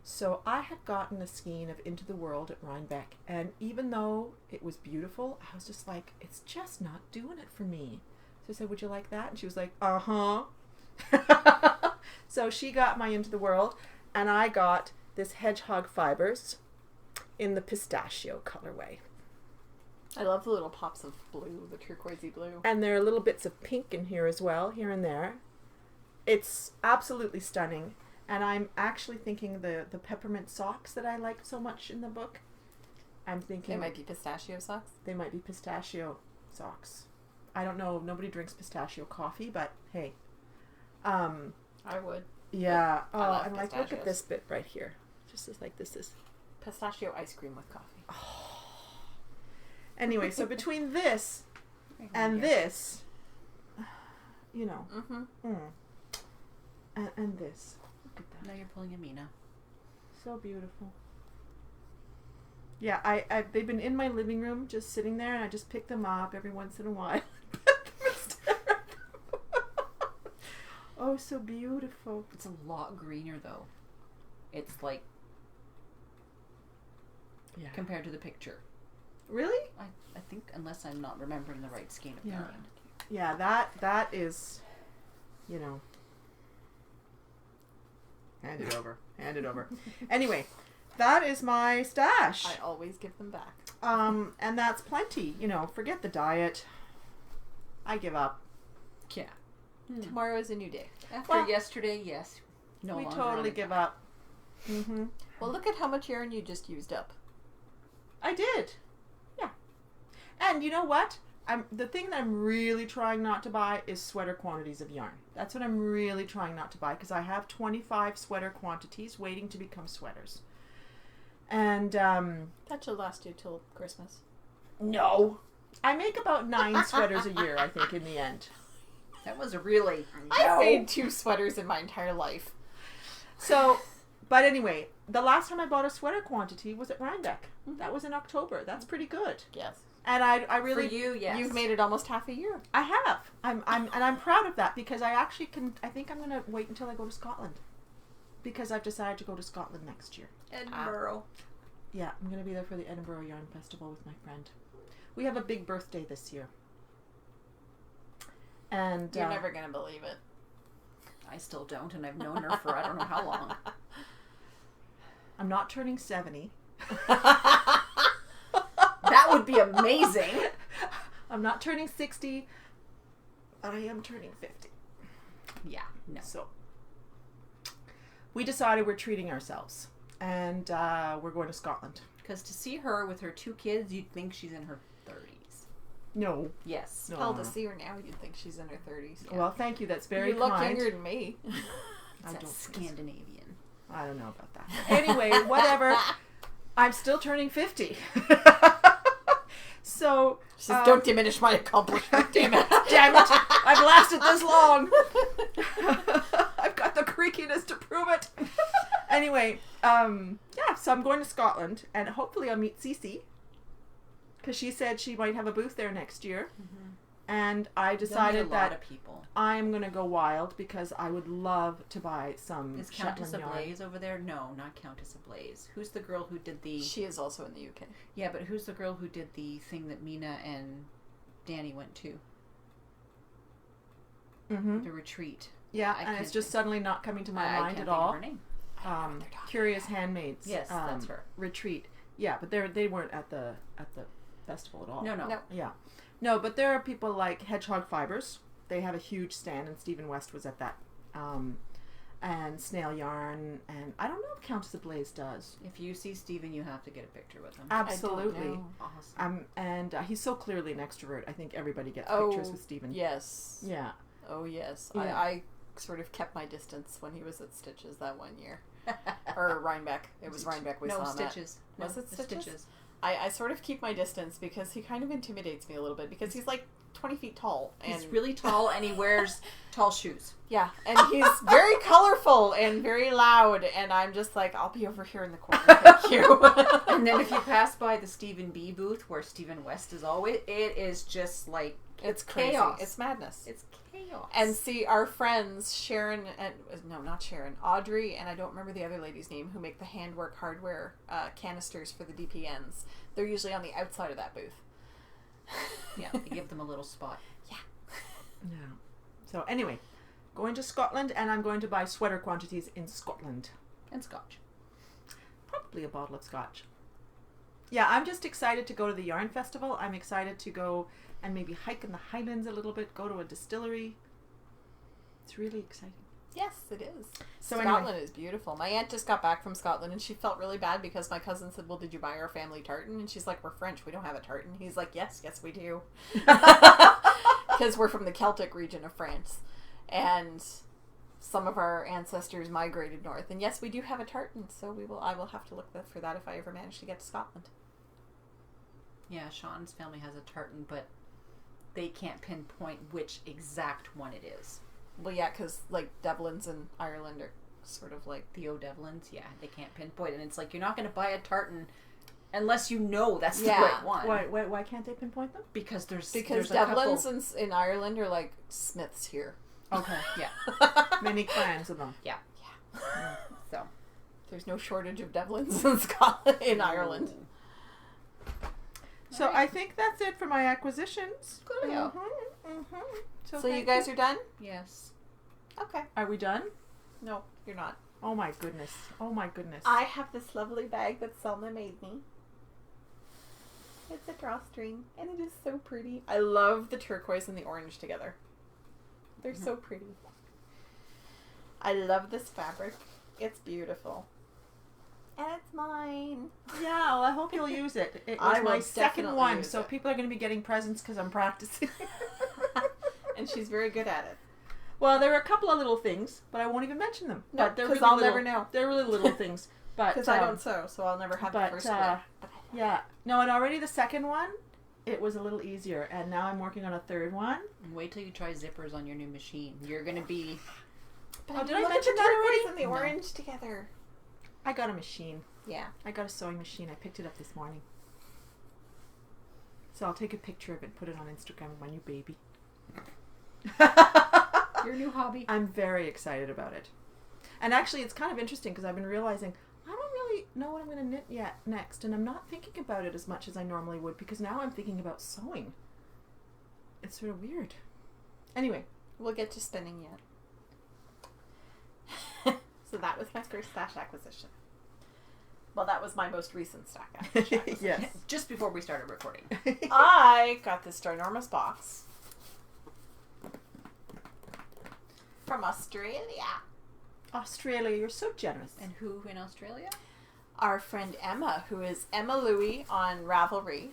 S1: So I had gotten a skein of Into the World at Rhinebeck, and even though it was beautiful, I was just like, it's just not doing it for me. So I said, would you like that? And she was like, uh-huh. So she got my Into the World, and I got this Hedgehog Fibers in the pistachio colorway.
S3: I love the little pops of blue, the turquoisey blue.
S1: And there are little bits of pink in here as well, here and there. It's absolutely stunning. And I'm actually thinking the peppermint socks that I liked so much in the book, I'm thinking...
S3: They might be pistachio socks?
S1: They might be pistachio socks. I don't know. Nobody drinks pistachio coffee, but hey.
S3: I would.
S1: Yeah.
S3: I
S1: Oh,
S3: love
S1: and like, look
S3: pistachios.
S1: at this bit right here. Just as like this is...
S3: Pistachio ice cream with coffee.
S1: Anyway, so between this and this, you know, and this. Look at that.
S2: Now you're pulling a Mina.
S1: So beautiful. Yeah, they've been in my living room just sitting there, and I just pick them up every once in a while. Oh, so beautiful.
S2: It's a lot greener though. It's like compared to the picture.
S1: Really?
S2: I think, unless I'm not remembering the right skein of yarn.
S1: Yeah, that is, you know. Hand it over. Hand it over. Anyway, that is my stash.
S3: I always give them back.
S1: And that's plenty. You know, forget the diet. I give up.
S2: Yeah.
S3: Tomorrow is a new day.
S2: After yesterday, yes. No
S1: we
S2: longer
S1: totally
S2: on
S1: give
S2: it.
S1: up. Mm-hmm.
S3: Well, look at how much yarn you just used up.
S1: I did. Yeah. And you know what? The thing that I'm really trying not to buy is sweater quantities of yarn. That's what I'm really trying not to buy, because I have 25 sweater quantities waiting to become sweaters. And
S3: That should last you till Christmas.
S1: no. I make about 9 sweaters a year, I think, in the end.
S2: That was a really...
S3: I made 2 sweaters in my entire life.
S1: So, but anyway, the last time I bought a sweater quantity was at Rhinebeck. That was in October. That's pretty good.
S3: Yes.
S1: And I really...
S2: For you, yes.
S3: You've made it almost half a year.
S1: I have. I'm proud of that, because I actually can... I think I'm going to wait until I go to Scotland. Because I've decided to go to Scotland next year.
S2: Edinburgh.
S1: Yeah, I'm going to be there for the Edinburgh Yarn Festival with my friend. We have a big birthday this year. And
S3: You're never going to believe it.
S2: I still don't, and I've known her for I don't know how long.
S1: I'm not turning 70.
S2: That would be amazing.
S1: I'm not turning 60. But I am turning 50.
S2: Yeah, no.
S1: So we decided we're treating ourselves. And we're going to Scotland.
S2: Because to see her with her 2 kids, you'd think she's in her 30s.
S1: No.
S2: Yes.
S1: No.
S3: Hell, to see her now, you'd think she's in her 30s.
S1: Yeah. Well, thank you. That's very
S3: you look
S1: kind.
S3: younger than me.
S2: It's that Scandinavian.
S1: I don't know about that. Anyway, whatever. I'm still turning 50. So...
S3: Just don't diminish my accomplishment, damn it.
S1: Damn it. I've lasted this long. I've got the creakiness to prove it. Anyway, yeah, so I'm going to Scotland, and hopefully I'll meet Cece, because she said she might have a booth there next year. Mm-hmm. And I decided
S2: a lot
S1: that
S2: of people.
S1: I'm going to go wild, because I would love to buy some
S2: Is Countess
S1: Shetland yarn.
S2: Ablaze over there? No, not Countess Ablaze. Who's the girl who did the...
S3: She is also in the UK.
S2: Yeah, but who's the girl who did the thing that Mina and Danny went to?
S1: Mm-hmm.
S2: The retreat.
S1: Yeah,
S2: I
S1: and
S2: can't
S1: it's just
S2: think.
S1: suddenly not coming to my
S2: I
S1: mind
S2: can't
S1: at
S2: think of
S1: all.
S2: her name.
S1: Curious Handmaids.
S2: Yes, that's her.
S1: Retreat. Yeah, but they weren't at the festival at all.
S2: No.
S1: Yeah. No, but there are people like Hedgehog Fibers. They have a huge stand, and Stephen West was at that. And Snail Yarn, and I don't know if Countess Ablaze does.
S2: If you see Steven, you have to get a picture with him.
S1: Absolutely.
S3: I don't know.
S2: Awesome.
S1: And he's so clearly an extrovert. I think everybody gets
S3: Oh,
S1: pictures with Stephen.
S3: Yes.
S1: Yeah.
S3: Oh, yes.
S1: Yeah.
S3: I sort of kept my distance when he was at Stitches that one year. Or Rhinebeck. It was Rhinebeck we saw him
S2: Stitches.
S3: at. Was
S2: No,
S3: it
S2: the
S3: Stitches? I sort of keep my distance because he kind of intimidates me a little bit, because he's like 20 feet tall. And
S2: He's really tall, and he wears tall shoes.
S3: yeah, and he's very colorful and very loud, and I'm just like, I'll be over here in the corner, thank you.
S2: And then if you pass by the Stephen B booth, where Stephen West is always, it is just like
S3: It's crazy.
S2: chaos.
S3: It's madness.
S2: It's chaos.
S3: And see, our friends, Sharon and... No, not Sharon. Audrey, and I don't remember the other lady's name, who make the handwork hardware canisters for the DPNs. They're usually on the outside of that booth.
S2: yeah, you give them a little spot.
S3: Yeah.
S1: Yeah. So anyway, going to Scotland, and I'm going to buy sweater quantities in Scotland.
S2: And scotch.
S1: Probably a bottle of scotch. Yeah, I'm just excited to go to the Yarn Festival. I'm excited to go and maybe hike in the Highlands a little bit, go to a distillery. It's really exciting.
S3: Yes, it is.
S1: So
S3: Scotland
S1: anyway.
S3: is beautiful. My aunt just got back from Scotland, and she felt really bad because my cousin said, well, did you buy our family tartan? And she's like, we're French. We don't have a tartan. He's like, yes, we do. Because we're from the Celtic region of France. And some of our ancestors migrated north. And yes, we do have a tartan, so I will have to look for that if I ever manage to get to Scotland.
S2: Yeah, Sean's family has a tartan, but they can't pinpoint which exact one it is.
S3: Well, yeah, because, like, Devlins in Ireland are sort of like...
S2: The O'Devlins, yeah, they can't pinpoint. And it's like, you're not going to buy a tartan unless you know that's the
S3: Yeah.
S2: right one.
S1: Why can't they pinpoint them?
S2: Because
S3: Because
S2: there's a
S3: Devlins
S2: couple...
S3: in Ireland are like Smiths here.
S2: Okay, yeah.
S1: Many clans of them.
S2: Yeah. So.
S3: There's no shortage of Devlins in Scotland, in Ireland.
S1: So I think that's it for my acquisitions.
S2: Good.
S3: So you guys are done?
S2: Yes.
S3: Okay.
S1: Are we done?
S3: No, you're not.
S1: Oh my goodness. Oh my goodness.
S3: I have this lovely bag that Selma made me. It's a drawstring, and it is so pretty. I love the turquoise and the orange together. They're so pretty. I love this fabric. It's beautiful. And it's mine.
S1: Yeah, well, I hope you'll use it. It
S3: I
S1: was
S3: will
S1: my second
S3: definitely
S1: one,
S3: use
S1: so
S3: it.
S1: people are going to be getting presents because I'm practicing.
S3: And she's very good at it.
S1: Well, there are a couple of little things, but I won't even mention them.
S3: No,
S1: But they're
S3: 'cause
S1: really
S3: I'll
S1: little,
S3: never know.
S1: They're really little things. But
S3: Because I don't sew, so I'll never have the
S1: but
S3: first one.
S1: yeah, no, and already the second one, it was a little easier, and now I'm working on a third one.
S2: And wait till you try zippers on your new machine. You're going to be...
S3: But
S1: did I
S3: look
S1: mention
S3: at the
S1: that
S3: turquoise
S1: already?
S3: and the
S2: No.
S3: orange together.
S1: I got a machine.
S3: Yeah.
S1: I got a sewing machine. I picked it up this morning. So I'll take a picture of it and put it on Instagram with my new baby.
S2: Your new hobby.
S1: I'm very excited about it. And actually, it's kind of interesting because I've been realizing I don't really know what I'm going to knit yet next, and I'm not thinking about it as much as I normally would because now I'm thinking about sewing. It's sort of weird. Anyway.
S3: We'll get to spinning yet. So that was my first stash acquisition. Well, that was my most recent stash acquisition.
S1: Yes.
S2: Just before we started recording.
S3: I got this ginormous box from Australia.
S1: Australia, you're so generous.
S2: And who in Australia?
S3: Our friend Emma, who is Emma Louie on Ravelry,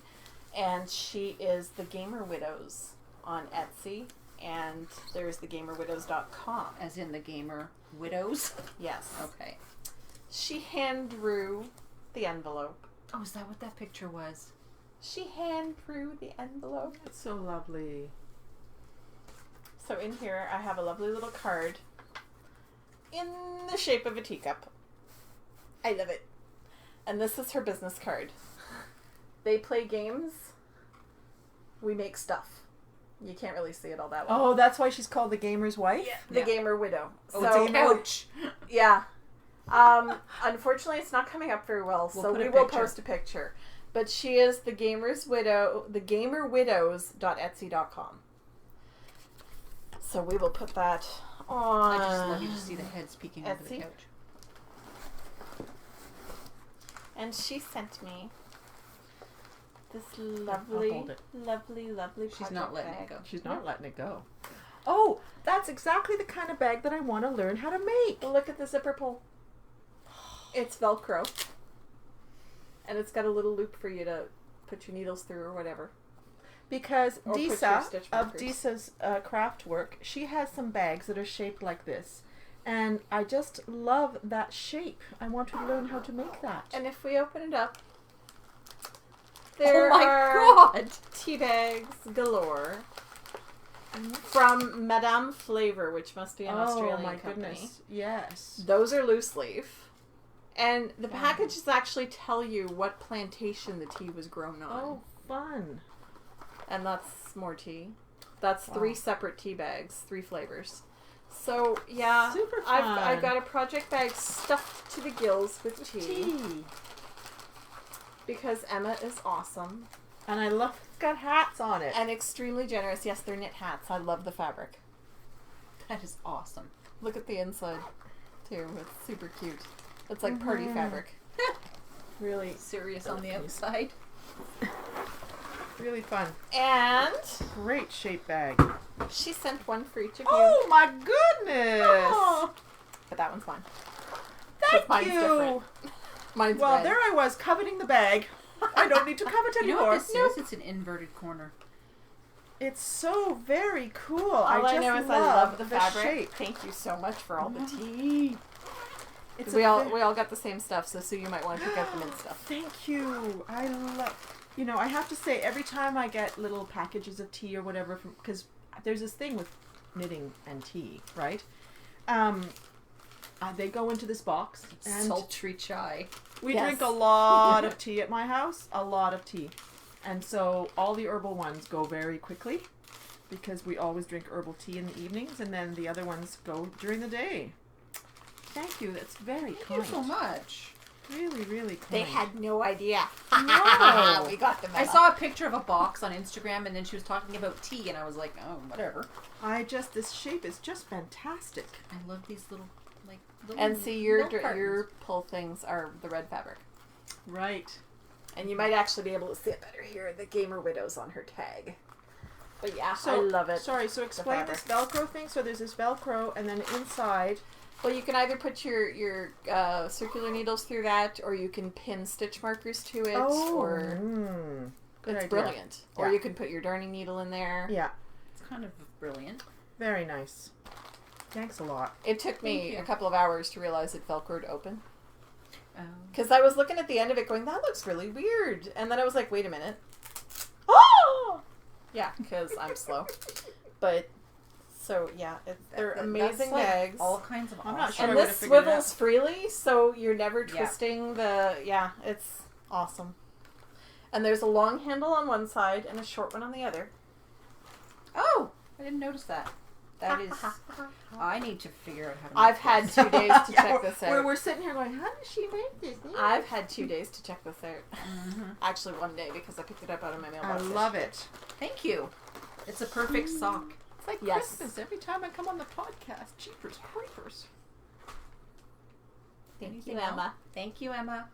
S3: and she is the Gamer Widows on Etsy, and there's thegamerwidows.com.
S2: As in the gamer widows?
S3: Yes.
S2: Okay.
S3: She hand drew the envelope.
S2: Oh, is that what that picture was?
S3: She hand drew the envelope.
S1: That's so lovely.
S3: So in here I have a lovely little card in the shape of a teacup. I love it. And this is her business card. They play games. We make stuff. You can't really see it all that well.
S1: Oh, that's why she's called the gamer's wife?
S3: The
S2: Yeah.
S3: gamer widow.
S2: Oh,
S3: So-
S2: it's a couch.
S3: Yeah. Unfortunately, it's not coming up very well,
S1: We'll
S3: so
S1: put a
S3: we will
S1: picture.
S3: post a picture. But she is the gamer's widow, thegamerwidows.etsy.com. So we will put that on.
S2: I just love you to see the heads peeking over the
S3: Etsy?
S2: couch.
S3: And she sent me this
S1: I'll
S3: lovely,
S1: hold it.
S3: lovely
S2: She's not
S3: project
S2: letting
S3: bag.
S2: it go.
S1: She's not letting it go. Oh, that's exactly the kind of bag that I want to learn how to make.
S3: Look at the zipper pull. It's Velcro. And it's got a little loop for you to put your needles through or whatever.
S1: Because
S3: Or put your
S1: Disa,
S3: stitch
S1: of
S3: markers.
S1: Disa's craft work, she has some bags that are shaped like this. And I just love that shape. I want to learn how to make that.
S3: And if we open it up, there
S2: Oh my
S3: are
S2: god!
S3: tea bags galore from Madame Flavor, which must be an Australian
S1: oh my
S3: company.
S1: goodness. Yes.
S3: Those are loose leaf. And the packages actually tell you what plantation the tea was grown on.
S1: Oh, fun.
S3: And that's more tea. That's 3 separate tea bags, 3 flavors. So yeah,
S1: Super fun.
S3: I've got a project bag stuffed to the gills with tea. Because Emma is awesome.
S1: And I love it's got hats on it.
S3: And extremely generous. Yes, they're knit hats. I love the fabric.
S2: That is awesome.
S3: Look at the inside, too. It's super cute. It's like party fabric.
S1: Really
S2: Serious on the outside.
S1: Really fun.
S3: And
S1: Great shape bag.
S3: she sent one for each of you.
S1: Oh my goodness!
S3: Oh. But that one's mine.
S1: Thank
S3: mine's
S1: you.
S3: different. Mine's
S1: Well,
S3: red.
S1: there I was coveting the bag. I don't need to covet
S2: You know
S1: anymore.
S2: what this is? It's an inverted corner.
S1: It's so very cool.
S3: All I
S1: just
S3: know is I love the fabric.
S1: shape.
S3: Thank you so much for all the tea.
S1: It's
S3: We all got the same stuff, so Sue, you might want to pick out the mint stuff.
S1: Thank you. I love. You know, I have to say, every time I get little packages of tea or whatever, because there's this thing with knitting and tea, right? They go into this box, and
S2: Sultry chai.
S1: we
S3: Yes.
S1: drink a lot of tea at my house. A lot of tea, and so all the herbal ones go very quickly, because we always drink herbal tea in the evenings, and then the other ones go during the day. Thank you. That's very kind.
S2: Thank you so much.
S1: Really, really kind.
S3: They had no idea.
S1: No.
S3: We got them.
S2: I saw a picture of a box on Instagram, and then she was talking about tea, and I was like, oh, whatever.
S1: This shape is just fantastic.
S2: I love these little
S3: And see, your
S2: milk cartons.
S3: pull things are the red fabric.
S1: Right.
S3: And you might actually be able to see it better here. The Gamer Widow's on her tag. But yeah,
S1: So,
S3: I love it.
S1: Sorry, so explain this Velcro thing. So there's this Velcro, and then inside...
S3: Well, you can either put your circular needles through that, or you can pin stitch markers to it. Or
S1: good
S3: it's
S1: idea.
S3: brilliant. Or
S1: Yeah.
S3: you can put your darning needle in there.
S1: Yeah,
S2: It's kind of brilliant.
S1: very nice. Thanks a lot.
S3: It took me a couple of hours to realize it Velcroed open.
S2: Um,
S3: Because I was looking at the end of it going, that looks really weird. And then I was like, wait a minute. Oh! Yeah, because I'm slow. But, so yeah, they're amazing
S2: that's like
S3: bags.
S2: all kinds of
S1: I'm not
S2: awesome.
S1: sure I
S3: And
S1: would've
S3: this
S1: figured it
S3: swivels
S1: out.
S3: freely, so you're never
S2: Yeah.
S3: twisting it's awesome. And there's a long handle on one side and a short one on the other.
S2: Oh, I didn't notice that. That is... I need to figure out how to
S3: I've
S2: make
S3: had
S2: this.
S3: 2 days to check this out.
S1: We're sitting here going, how does she make this?
S3: I've had 2 days to check this out.
S2: Mm-hmm.
S3: Actually, 1 day because I picked it up out of my
S1: I
S3: mailbox.
S1: love it.
S2: Thank you. It's a perfect sock.
S1: It's like
S3: Yes.
S1: Christmas every time I come on the podcast. Jeepers creepers.
S2: Thank
S3: Anything
S2: you,
S3: else?
S2: Emma. Thank you, Emma.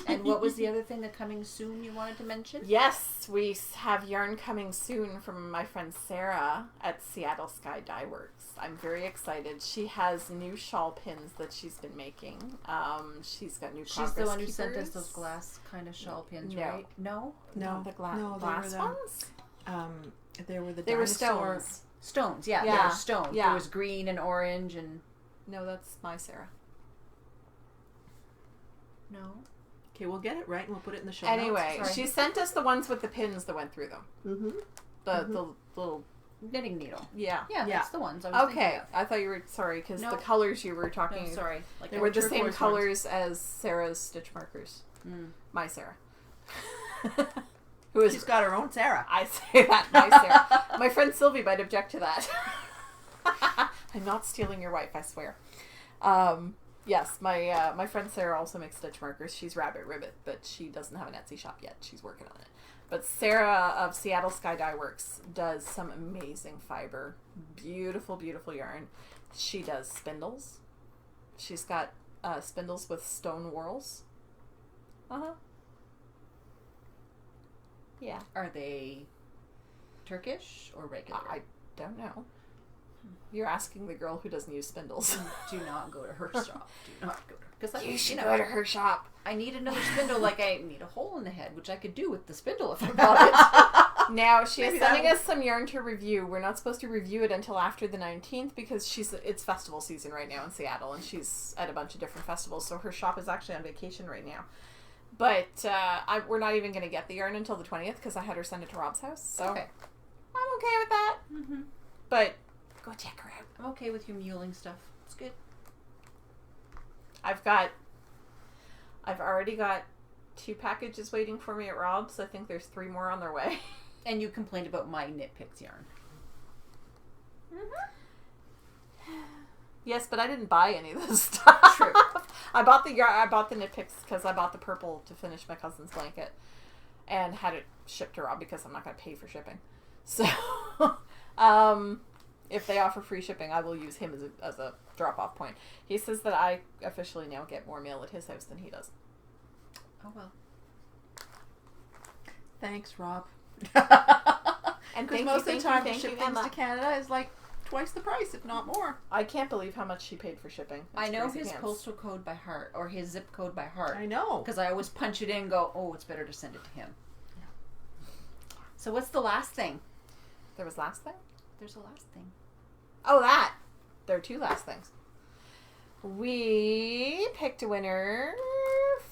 S2: And what was the other thing that coming soon you wanted to mention?
S3: Yes, we have yarn coming soon from my friend Sarah at Seattle Sky Dye Works. I'm very excited. She has new shawl pins that she's been making. She's got new
S2: She's the one who
S3: progress
S2: sent us
S3: keepers.
S2: those glass kind of shawl pins,
S3: No.
S2: right? No?
S3: No, the
S1: No, they
S3: glass
S1: were the-
S3: ones?
S1: They were the
S3: They were
S1: dinosaur.
S3: stones.
S2: Stones, yeah. They
S3: Yeah.
S2: were stones.
S3: Yeah.
S2: There was green and orange and...
S3: No, that's my Sarah.
S2: No?
S1: Okay, we'll get it right and we'll put it in the show notes.
S3: Anyway,
S2: Sorry.
S3: she sent us the ones with the pins that went through them.
S1: Mm-hmm.
S3: The little,
S2: Knitting needle.
S3: yeah.
S2: Yeah,
S1: Yeah.
S2: that's the ones I was
S3: Okay,
S2: thinking of.
S3: I thought you were, sorry, because
S2: No.
S3: the colors you were talking
S2: No, sorry. Like
S3: they
S2: I
S3: were
S2: was-
S3: the same
S1: turquoise
S3: colors as Sarah's stitch markers.
S2: Mm.
S3: My Sarah. Who is
S1: She's got her own Sarah.
S3: I say that, my Sarah. My friend Sylvie might object to that. I'm not stealing your wife, I swear. Yes, my friend Sarah also makes stitch markers. She's Rabbit Ribbit, but she doesn't have an Etsy shop yet. She's working on it. But Sarah of Seattle Sky Dye Works does some amazing fiber. Beautiful, beautiful yarn. She does spindles. She's got spindles with stone whorls. Uh-huh. Yeah.
S2: Are they Turkish or regular?
S3: I don't know. You're asking the girl who doesn't use spindles.
S2: Do not go to her shop. Do not go to her. Because
S3: You should go to her shop.
S2: I need another spindle like I need a hole in the head, which I could do with the spindle if I bought it.
S3: Now, she is
S1: Maybe
S3: sending
S1: that
S3: us some yarn to review. We're not supposed to review it until after the 19th because it's festival season right now in Seattle, and she's at a bunch of different festivals, so her shop is actually on vacation right now. But we're not even going to get the yarn until the 20th because I had her send it to Rob's house, so
S2: Okay.
S3: I'm okay with that.
S2: Mm-hmm.
S3: But go check her out.
S2: I'm okay with your muling stuff. It's good.
S3: I've already got 2 packages waiting for me at Rob's. I think there's 3 more on their way.
S2: And you complained about my Knit Picks yarn.
S3: Yes, but I didn't buy any of this stuff.
S2: True.
S3: I bought the knit picks because I bought the purple to finish my cousin's blanket, and had it shipped to Rob because I'm not going to pay for shipping. So, if they offer free shipping, I will use him as a drop-off point. He says that I officially now get more mail at his house than he does.
S2: Oh well.
S1: Thanks, Rob.
S3: And
S1: Because most of the time, to ship things to Canada is like twice the price, if not more.
S3: I can't believe how much she paid for shipping.
S2: I know his
S3: pants.
S2: postal code by heart, or his zip code by heart.
S1: I know.
S2: Because I always punch it in and go, oh, it's better to send it to him. Yeah. So what's the last thing?
S3: There was last thing?
S2: There's a last thing.
S3: Oh, that! There are two last things. We picked a winner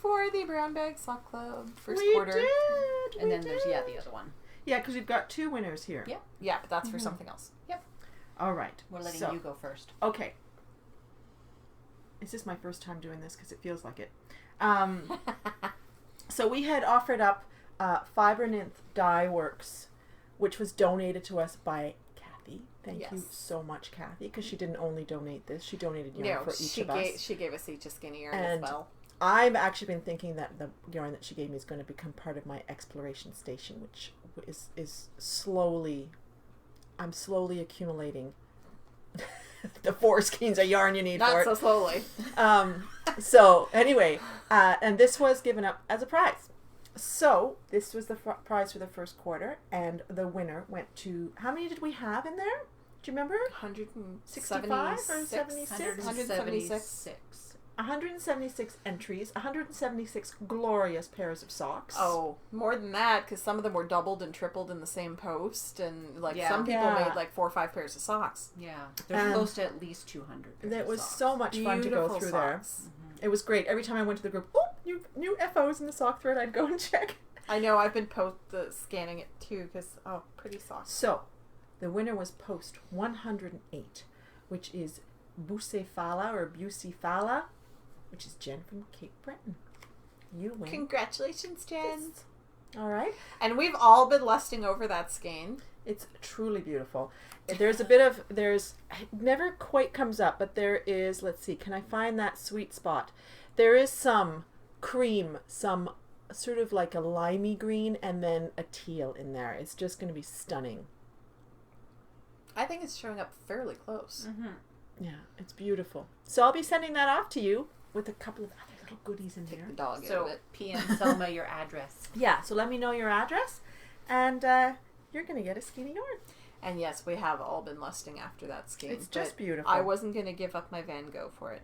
S3: for the Brown Bag Sock Club first quarter.
S1: Did.
S2: And then there's, the other one.
S1: Yeah, because we've got two winners here.
S2: Yep.
S3: Yeah, but that's for something else.
S2: Yep.
S1: All right.
S2: We're letting you go first.
S1: Okay. Is this my first time doing this? Because it feels like it. So we had offered up Fiber Nymph Dye Works, which was donated to us by Kathy. Thank you so much, Kathy, because she didn't only donate this; she donated yarn for each of us.
S3: She gave us each a skinny yarn
S1: And
S3: as well.
S1: I've actually been thinking that the yarn that she gave me is going to become part of my exploration station, which is slowly. I'm slowly accumulating the 4 skeins of yarn you need for it.
S3: Not so slowly.
S1: So anyway, and this was given up as a prize. So this was the prize for the first quarter, and the winner went to, how many did we have in there? Do you remember?
S3: 165 or
S1: 76?
S3: 176.
S1: 176 entries, 176 glorious pairs of socks.
S3: Oh, more than that, because some of them were doubled and tripled in the same post, and some people made like 4 or 5 pairs of socks.
S2: Yeah, there's close to at least 200.
S1: That was so much fun to go through there. Mm-hmm. It was great. Every time I went to the group, new FOs in the sock thread, I'd go and check.
S3: I know, I've been scanning it too, because, pretty socks.
S1: So, the winner was post 108, which is Bucephala or Bucephala, which is Jen from Cape Breton. You win.
S3: Congratulations, Jen.
S1: Yes. All right.
S3: And we've all been lusting over that skein.
S1: It's truly beautiful. There's a bit of, it never quite comes up, but there is, let's see, can I find that sweet spot? There is some cream, some sort of like a limey green, and then a teal in there. It's just going to be stunning.
S3: I think it's showing up fairly close.
S2: Mm-hmm.
S1: Yeah, it's beautiful. So I'll be sending that off to you with a couple of other little goodies in there.
S3: The dog
S2: so, PM Selma, your address.
S1: Yeah, so let me know your address, and you're going to get a skein of yarn.
S3: And yes, we have all been lusting after that skein.
S1: It's just beautiful.
S3: I wasn't going to give up my Van Gogh for it.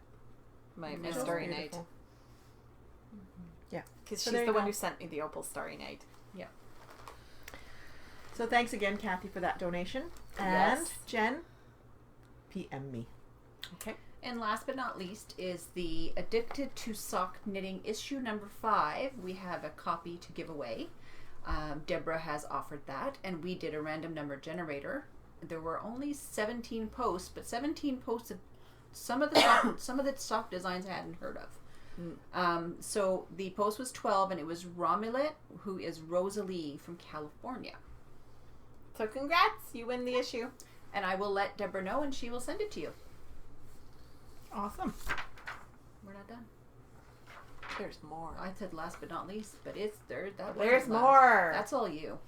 S3: My Starry Night.
S1: Mm-hmm. Yeah.
S3: Because
S1: So
S3: she's the one who sent me the Opal Starry Night.
S2: Yeah.
S1: So thanks again, Kathy, for that donation. And
S3: Yes.
S1: Jen, PM me.
S2: Okay. And last but not least is the Addicted to Sock Knitting issue number 5. We have a copy to give away. Deborah has offered that, and we did a random number generator. There were only 17 posts, but 17 posts of some of the sock designs I hadn't heard of. So the post was 12, and it was Romulet, who is Rosalie from California.
S3: So congrats, you win the issue.
S2: And I will let Deborah know, and she will send it to you.
S1: Awesome.
S2: We're not done.
S3: There's more.
S2: I said last but not least, but it's there.
S3: There's more.
S2: That's all you.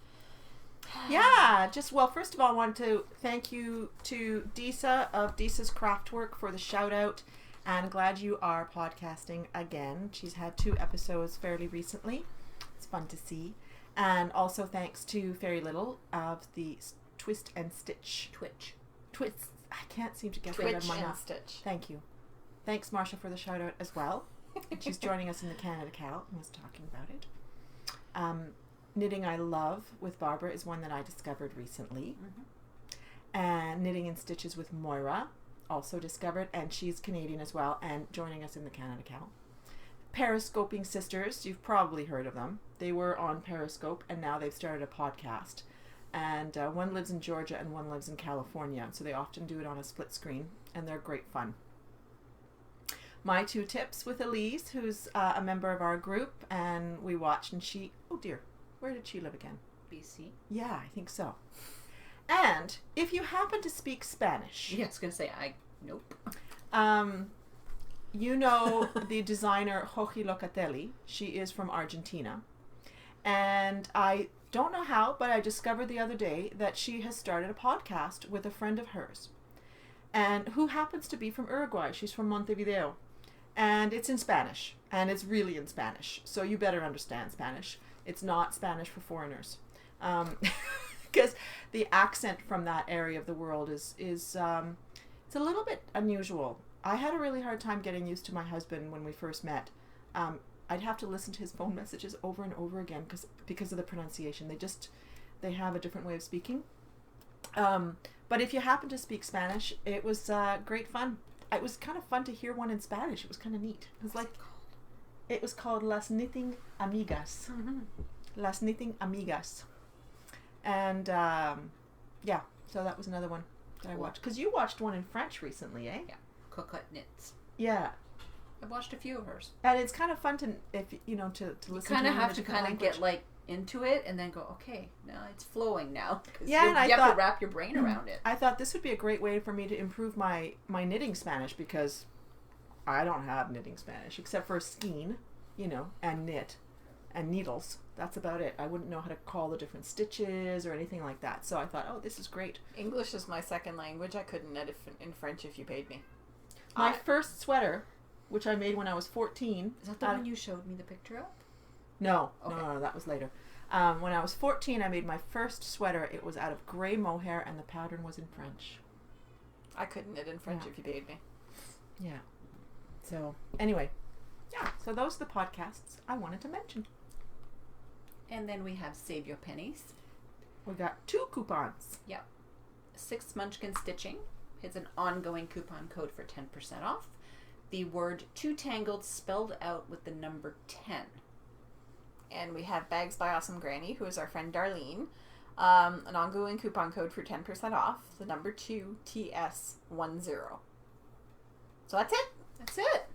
S1: Yeah, first of all, I want to thank you to Disa of Disa's Craftwork for the shout out, and glad you are podcasting again. She's had 2 episodes fairly recently. It's fun to see. And also thanks to Fairy Little of the Twist and Stitch. Twist. I can't seem to get that out of my mouth.
S3: Stitch.
S1: Thank you. Thanks, Marsha, for the shout out as well. She's joining us in the Canada Cal and was talking about it. Knitting I Love with Barbara is one that I discovered recently. Mm-hmm. And Knitting in Stitches with Moira, also discovered, and she's Canadian as well, and joining us in the Canada Cal. Periscoping Sisters, you've probably heard of them. They were on Periscope, and now they've started a podcast. And one lives in Georgia and one lives in California, so they often do it on a split screen, and they're great fun. My 2 Tips with Elise, who's a member of our group, and we watched, and she, oh dear, where did she live again?
S2: BC.
S1: Yeah, I think so. And if you happen to speak Spanish,
S2: Yeah, I was gonna say nope.
S1: you know the designer Joji Locatelli. She is from Argentina. And I don't know how, but I discovered the other day that she has started a podcast with a friend of hers. And who happens to be from Uruguay. She's from Montevideo. And it's in Spanish. And it's really in Spanish. So you better understand Spanish. It's not Spanish for foreigners. Because the accent from that area of the world is it's a little bit unusual. I had a really hard time getting used to my husband when we first met. I'd have to listen to his phone messages over and over again because of the pronunciation. They have a different way of speaking. But if you happen to speak Spanish, it was great fun. It was kind of fun to hear one in Spanish. It was kind of neat. It was called Las Knitting Amigas.
S2: Mm-hmm.
S1: Las Knitting Amigas. And yeah, so that was another one that I watched. Because you watched one in French recently, eh?
S2: Yeah, Cocotte Knits.
S1: Yeah.
S2: I've watched a few of hers.
S1: And it's kind of fun to listen
S2: You
S1: to
S2: kind of
S1: it in
S2: have
S1: a
S2: to
S1: different
S2: kind of
S1: language.
S2: get into it and then go, okay, now it's flowing now. 'Cause
S1: Yeah, and I
S2: you have
S1: thought-
S2: to wrap your brain around it.
S1: I thought this would be a great way for me to improve my knitting Spanish, because I don't have knitting Spanish except for skein, and knit and needles. That's about it. I wouldn't know how to call the different stitches or anything like that. So I thought, oh, this is great.
S3: English is my second language. I couldn't knit in French if you paid me.
S1: My first sweater, which I made when I was 14.
S2: Is that the one you showed me the picture of?
S1: No,
S2: Okay.
S1: no, that was later. When I was 14, I made my first sweater. It was out of gray mohair, and the pattern was in French.
S3: I couldn't knit in French
S1: Yeah.
S3: if you paid me.
S1: Yeah. So, anyway. Yeah, so those are the podcasts I wanted to mention.
S2: And then we have Save Your Pennies.
S1: We got 2 coupons.
S2: 6 Munchkin Stitching. It's an ongoing coupon code for 10% off. The word Too Tangled spelled out with the number 10.
S3: And we have Bags by Awesome Granny, who is our friend Darlene. An ongoing coupon code for 10% off. The number 2 TS10. So that's it.
S2: That's it.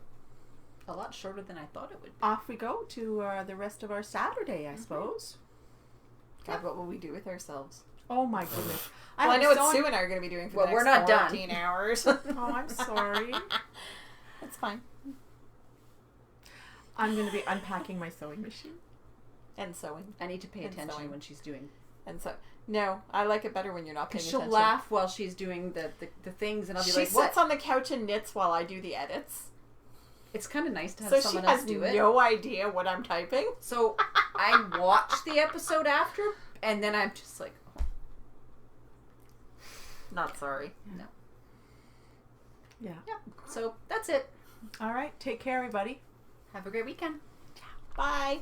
S2: A lot shorter than I thought it would be.
S1: Off we go to the rest of our Saturday, I suppose.
S3: God, what will we do with ourselves?
S1: Oh my goodness.
S3: Well, I know what Sue and I are going to be doing for the next
S2: we're not done.
S3: 14 hours.
S1: Oh, I'm sorry.
S3: That's fine.
S1: I'm going to be unpacking my sewing machine.
S3: And sewing.
S2: I need to pay
S3: And
S2: attention
S3: sewing.
S2: when she's doing.
S3: And so, no, I like it better when you're not paying
S2: Because she'll
S3: attention.
S2: laugh while she's doing the things, and I'll be
S3: She
S2: like,
S3: sits
S2: what?
S3: on the couch and knits while I do the edits.
S2: It's kind of nice to have
S3: So she
S2: someone
S3: has
S2: else do it.
S3: no idea what I'm typing.
S2: So I watch the episode after, and then I'm just like, oh,
S3: Not sorry.
S2: no.
S1: Yeah.
S2: So that's it.
S1: All right. Take care, everybody.
S2: Have a great weekend.
S3: Bye.